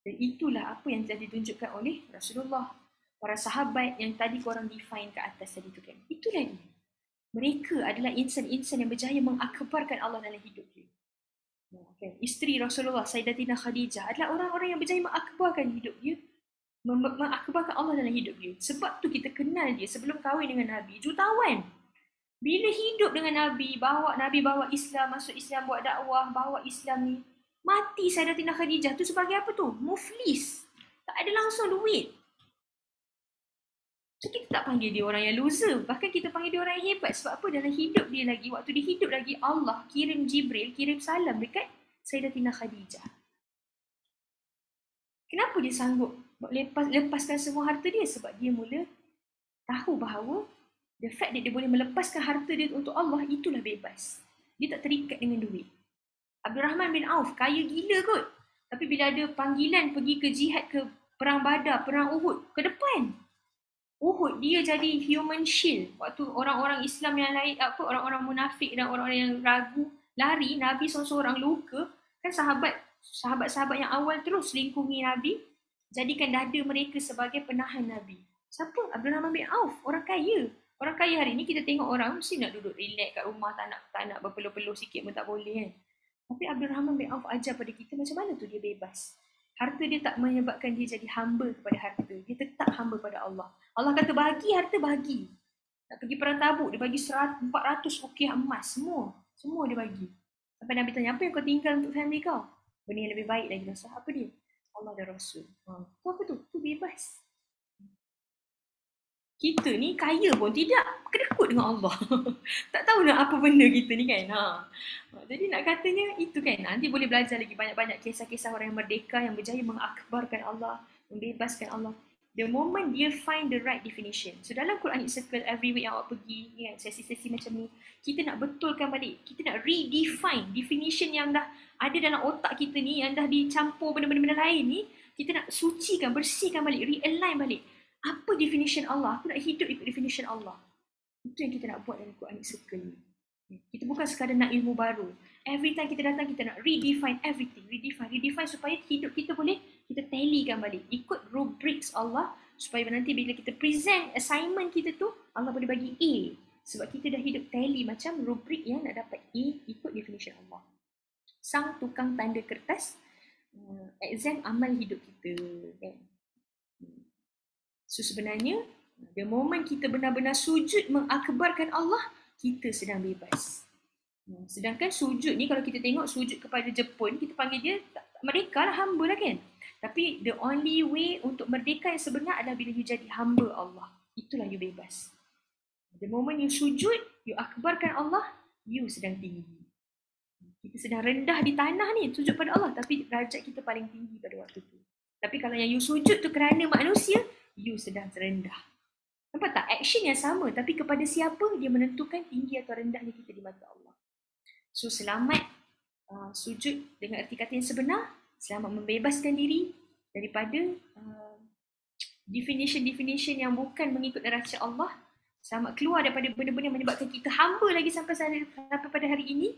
Dan itulah apa yang telah ditunjukkan oleh Rasulullah. Para sahabat yang tadi korang define kat atas tadi tu kan. Itulah dia. Mereka adalah insan-insan yang berjaya mengakbarkan Allah dalam hidup dia. Okay. Isteri Rasulullah, Sayyidatina Khadijah adalah orang-orang yang berjaya mengakbarkan hidup dia. Mengakbarkan Allah dalam hidup dia. Sebab tu kita kenal dia sebelum kahwin dengan Nabi. Jutawan. Bila hidup dengan Nabi bawa Islam, masuk Islam, buat dakwah, bawa Islam ni. Mati Sayyidatina Khadijah tu sebagai apa tu? Muflis. Tak ada langsung duit. So kita tak panggil dia orang yang loser. Bahkan kita panggil dia orang yang hebat. Sebab apa? Dalam hidup dia lagi, waktu dia hidup lagi, Allah kirim Jibril, kirim salam dekat Sayyidatina Khadijah. Kenapa dia sanggup lepaskan semua harta dia? Sebab dia mula tahu bahawa the fact that dia boleh melepaskan harta dia untuk Allah, itulah bebas. Dia tak terikat dengan duit. Abdul Rahman bin Auf, kaya gila kot. Tapi bila ada panggilan pergi ke jihad, ke perang Badar, perang Uhud, ke depan. Uhud, dia jadi human shield. Waktu orang-orang Islam yang lain, orang-orang munafik dan orang-orang yang ragu, lari, Nabi seorang luka. Kan sahabat-sahabat yang awal terus lingkungi Nabi, jadikan dada mereka sebagai penahan Nabi. Siapa? Abdul Rahman bin Auf, orang kaya. Orang kaya hari ni kita tengok orang mesti nak duduk relax kat rumah, tak nak berpeluh-peluh sikit pun tak boleh kan. Tapi Abdul Rahman bin Auf ajar pada kita macam mana tu dia bebas. Harta dia tak menyebabkan dia jadi hamba kepada harta. Dia tetap hamba pada Allah. Allah kata bagi harta, bagi. Nak pergi perang Tabuk, dia bagi 400 ukiah emas. Semua dia bagi. Sampai Nabi tanya, apa yang kau tinggal untuk family kau? Benda yang lebih baik lagi. Rasul. Apa dia? Allah dan Rasul. Tu apa tu? Tu bebas. Kita ni kaya pun tidak kedekut dengan Allah. Tak tahu nak apa benda kita ni kan. Jadi nak katanya itu kan. Nanti boleh belajar lagi banyak-banyak kisah-kisah orang yang merdeka, yang berjaya mengakbarkan Allah, membebaskan Allah. The moment dia find the right definition. So dalam Quran Circle every week yang awak pergi, kan, sesi-sesi macam ni, kita nak betulkan balik. Kita nak redefine definition yang dah ada dalam otak kita ni, yang dah dicampur benda-benda lain ni. Kita nak sucikan, bersihkan balik, realign balik. Apa definition Allah? Aku nak hidup ikut definition Allah. Itu yang kita nak buat dalam Quran Circle ni. Kita bukan sekadar nak ilmu baru. Every time kita datang, kita nak redefine everything. Redefine supaya hidup kita boleh kita tallykan balik. Ikut rubrics Allah. Supaya nanti bila kita present assignment kita tu, Allah boleh bagi A. Sebab kita dah hidup tally macam rubrik yang nak dapat A ikut definition Allah. Sang tukang tanda kertas, exam amal hidup kita. Kan? So sebenarnya, the moment kita benar-benar sujud mengakbarkan Allah, kita sedang bebas. Sedangkan sujud ni, kalau kita tengok sujud kepada Jepun, kita panggil dia, merdeka lah, hamba lah kan. Tapi the only way untuk merdeka yang sebenar adalah bila you jadi hamba Allah. Itulah you bebas. The moment you sujud, you akbarkan Allah, you sedang tinggi. Kita sedang rendah di tanah ni, sujud pada Allah. Tapi derajat kita paling tinggi pada waktu tu. Tapi kalau yang you sujud tu kerana manusia, you sedang terendah. Nampak tak? Action yang sama, tapi kepada siapa dia menentukan tinggi atau rendahnya kita di mata Allah. So selamat sujud dengan erti kata yang sebenar, selamat membebaskan diri daripada definition yang bukan mengikut neraca Allah, selamat keluar daripada benda-benda yang menyebabkan kita hamba lagi sampai pada hari ini,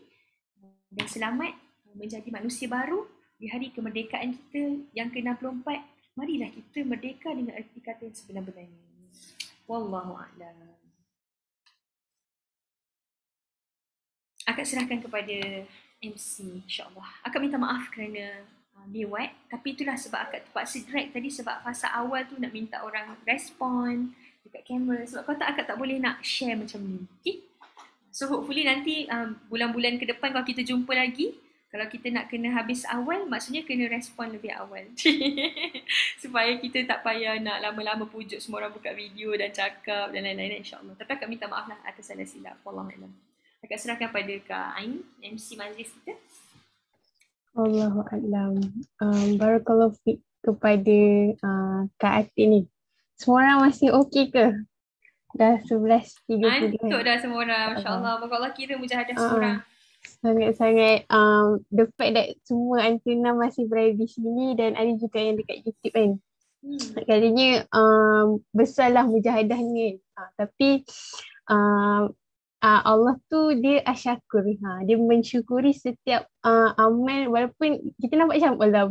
dan selamat menjadi manusia baru di hari kemerdekaan kita yang ke-64. Marilah kita merdeka dengan erti kata yang sebenar-benarnya. Wallahu a'lam. Akak serahkan kepada MC, insyaAllah. Akak minta maaf kerana lewat, tapi itulah sebab akak terpaksa drag tadi, sebab fasa awal tu nak minta orang respon dekat kamera. Sebab kalau tak, akak tak boleh nak share macam ni. Okay? So hopefully nanti bulan-bulan ke depan kalau kita jumpa lagi, kalau kita nak kena habis awal, maksudnya kena respon lebih awal. Supaya kita tak payah nak lama-lama pujuk semua orang buka video dan cakap dan lain-lain, insyaAllah. Tapi akak minta maaf lah atas salah silap. Wallahualam. Akak serahkan pada Kak Ain, MC majlis kita. Allahuakbar. Barakallahu fiik kepada Kak Atin ni. Semua orang masih okey ke? Dah 11.30. Antuk dah semua orang. Masya-Allah. Moga Allah kira mujahadah semua orang. Sangat-sangat the fact that semua antenna masih berada di sini dan ada juga yang dekat YouTube kan. Katanya besarlah mujahadahnya. Tapi Allah tu dia asyakur. Dia mensyukuri setiap amal, walaupun kita nampak macam Allah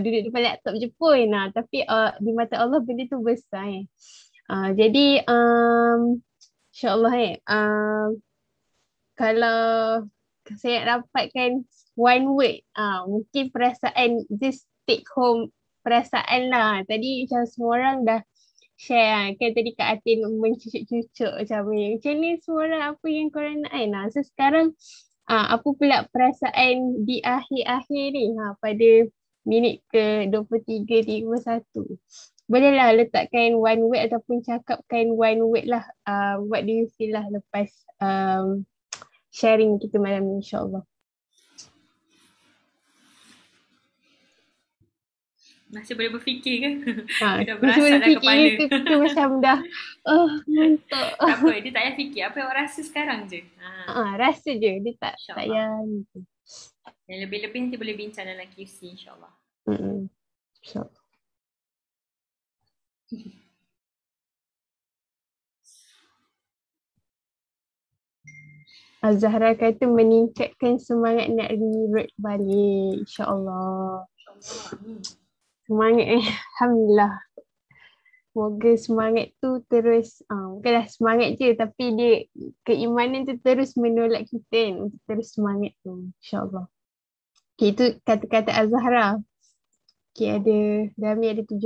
duduk depan laptop je pun. Tapi di mata Allah benda tu besar. Jadi insyaAllah kalau saya dapatkan one word, mungkin perasaan, just take home perasaan lah. Tadi macam semua orang dah share kan, tadi Kak Atin mencucuk-cucuk macam ni. Macam ni semua orang apa yang korang nak kan. So sekarang apa pula perasaan di akhir-akhir ni pada minit ke 23.31. Bolehlah letakkan one word ataupun cakapkan one word lah. What do you feel lah lepas sharing kita malam ni, insyaAllah. Masih boleh berfikir ke? Dah berasa dah kepala. Kita macam dah mantap. Tak apa, dia tak payah fikir. Apa yang awak rasa sekarang je. Rasa je. Dia tak payah. Yang lebih-lebih nanti boleh bincang dalam QC, insyaAllah. InsyaAllah. Zahra kata meningkatkan semangat nak reroute balik, insyaAllah. Semangat Alhamdulillah. Semoga semangat tu terus, bukanlah semangat je, tapi dia keimanan tu terus menolak kita kan, untuk terus semangat tu, insyaAllah. Okay, itu kata-kata Azhara. Okay, Dami ada 17.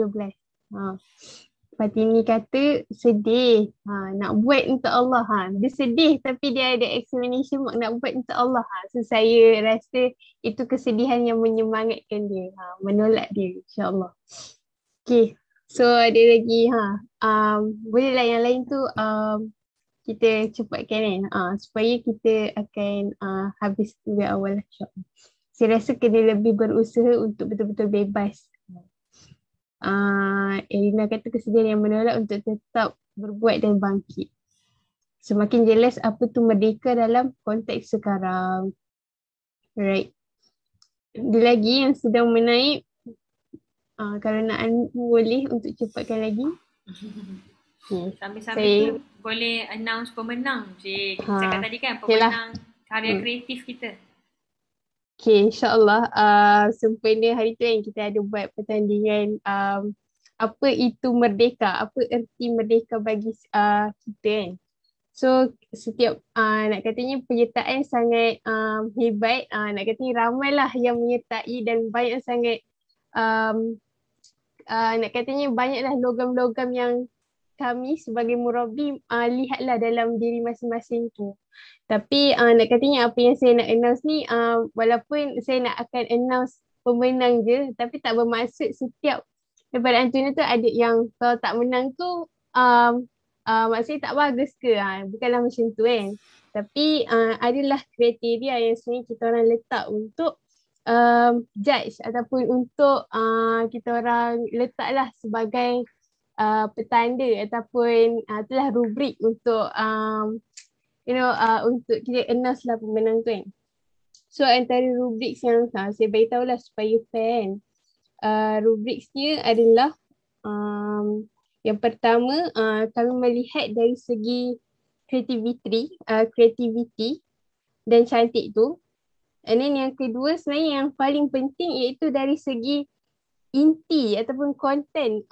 Fatini kata sedih, nak buat untuk Allah. Dia sedih tapi dia ada explanation nak buat untuk Allah. So saya rasa itu kesedihan yang menyemangatkan dia, menolak dia, insyaAllah. Okay, so ada lagi bolehlah yang lain tu kita cepatkan kan, supaya kita akan habis lebih awal, insyaAllah. Saya rasa kena lebih berusaha untuk betul-betul bebas. Elina kata kesedihan yang menolak untuk tetap berbuat dan bangkit. Semakin jelas apa tu merdeka dalam konteks sekarang. Right. Ada lagi yang sedang menaik. Kalau nak boleh untuk cepatkan lagi. Sambil-sambil tu boleh announce pemenang. Kita cakap tadi kan pemenang karya kreatif kita. Okay, insyaAllah sempena hari tu kan kita ada buat pertandingan apa itu merdeka, apa erti merdeka bagi kita kan. So setiap nak katanya penyertaan sangat hebat, nak katanya ramailah yang menyertai dan banyak sangat nak katanya banyaklah logam-logam yang kami sebagai murabi lihatlah dalam diri masing-masing tu. Tapi nak katanya apa yang saya nak announce ni, walaupun saya nak akan announce pemenang je, tapi tak bermaksud setiap daripada antuna tu ada yang kalau tak menang tu maksudnya tak bagus ke, bukanlah macam tu kan. Tapi adalah kriteria yang sebenarnya kita orang letak untuk judge ataupun untuk kita orang letaklah sebagai petanda ataupun itulah rubrik untuk untuk kita announce lah pemenang tu kan. So antara rubriks yang saya beritahulah supaya fair. Rubriksnya adalah yang pertama kami melihat dari segi kreativiti dan cantik tu. And then yang kedua sebenarnya yang paling penting iaitu dari segi inti ataupun konten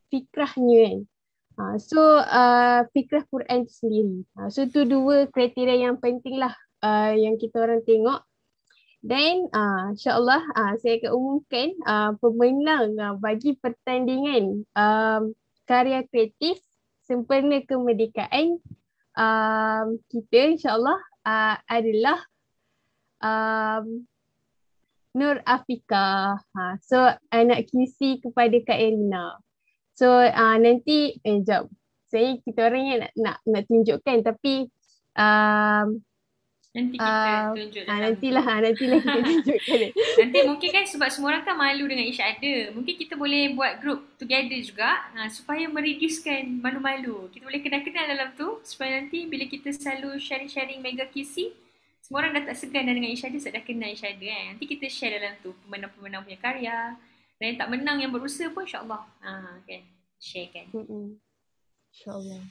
fikrahnya kan. So fikrah Quran tu sendiri. So tu dua kriteria yang penting lah yang kita orang tengok. Dan insyaAllah saya akan umumkan pemenang bagi pertandingan karya kreatif Sempena Kemerdekaan kita insyaAllah adalah Nur Afika. So anak QC kepada Kak Erina. So nanti jap. Kita orang yang nak tunjukkan tapi nanti kita tunjuk nantilah kita tunjukkan. Nanti mungkin kan sebab semua orang kan malu dengan each other. Mungkin kita boleh buat group together juga supaya mereducekan malu-malu. Kita boleh kenal-kenal dalam tu supaya nanti bila kita selalu sharing-sharing mega QC, semua orang dah tak segan dengan each other sebab dah kenal each other kan. Nanti kita share dalam tu pemenang-pemenang punya karya. Dan yang tak menang yang berusaha pun insyaAllah kan share kan. InsyaAllah.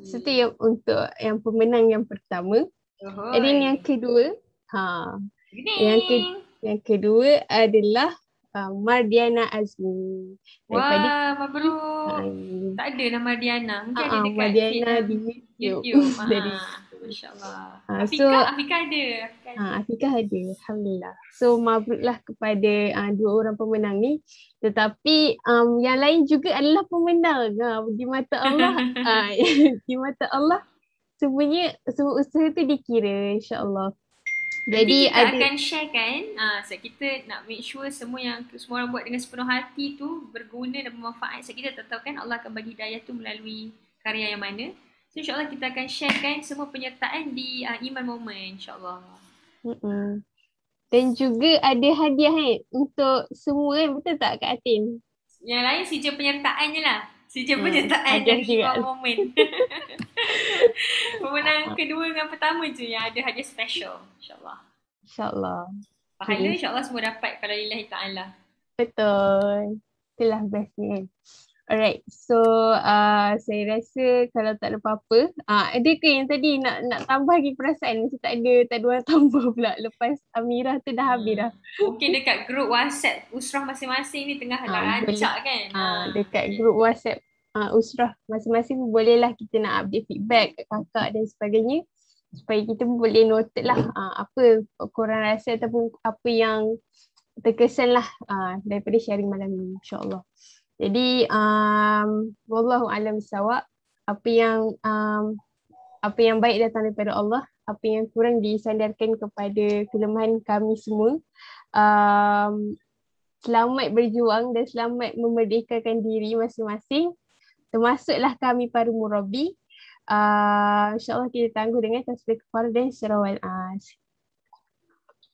So tu yang untuk yang pemenang yang pertama. Dan yang kedua, yang kedua adalah Mardiana Azmi. Wah, mabrur. Tak ada nama Mardiana. Mungkin ada dekat Mardiana di YouTube. Masya-Allah. Afika ada. Afika ada. Alhamdulillah. So mabruklah kepada dua orang pemenang ni. Tetapi yang lain juga adalah pemenang. Di mata Allah, di mata Allah semua usaha tu dikira insya-Allah. Jadi kita akan share kan, sebab kita nak make sure semua orang buat dengan sepenuh hati tu berguna dan bermanfaat. Sebab kita tak tahu kan Allah akan bagi hidayah tu melalui karya yang mana. So insya-Allah kita akan share kan semua penyertaan di Iman Moment insya-Allah. Dan juga ada hadiah untuk semua kan, betul tak Kak Atin? Yang lain saja penyertaan je lah. Saja penyertaan dari Iman Moment. Pemenang kedua dengan pertama je yang ada hadiah special insya-Allah. InsyaAllah. Pahala insya-Allah semua dapat kalau lillahi ta'ala. Betul. Itulah bestnya kan. Alright, so saya rasa kalau tak ada apa-apa, ada ke yang tadi nak tambah lagi perasaan? Macam tak ada orang tambah pula lepas Amirah tu dah habis dah. Mungkin dekat grup WhatsApp usrah masing-masing ni tengah rancak kan? Dekat grup WhatsApp usrah masing-masing bolehlah kita nak update feedback kat kakak dan sebagainya. Supaya kita pun boleh note lah apa korang rasa ataupun apa yang terkesan lah daripada sharing malam ni insyaAllah. Jadi wallahu a'lam bissawab. Apa yang baik datang daripada Allah, apa yang kurang disandarkan kepada kelemahan kami semua. Selamat berjuang dan selamat memerdekakan diri masing-masing. Termasuklah kami para murabi. InsyaAllah kita tangguh dengan tasbih kafarah dan surah Al-As.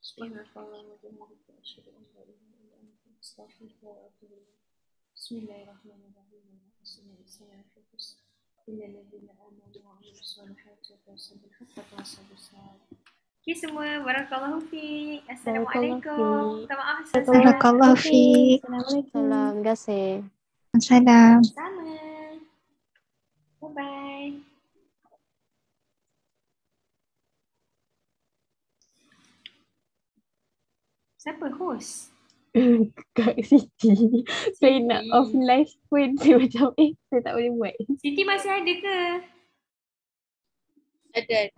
Bismillahirrahmanirrahim. Okay semua, barakallahu fiik. Assalamualaikum. Minta maaf. Barakallahu fiik. Assalamualaikum. Terima kasih. Assalam. Sama. Bye-bye. Siapa host? Kak Siti. Saya nak off live pun saya macam saya tak boleh buat. Siti masih ada ke? Ada.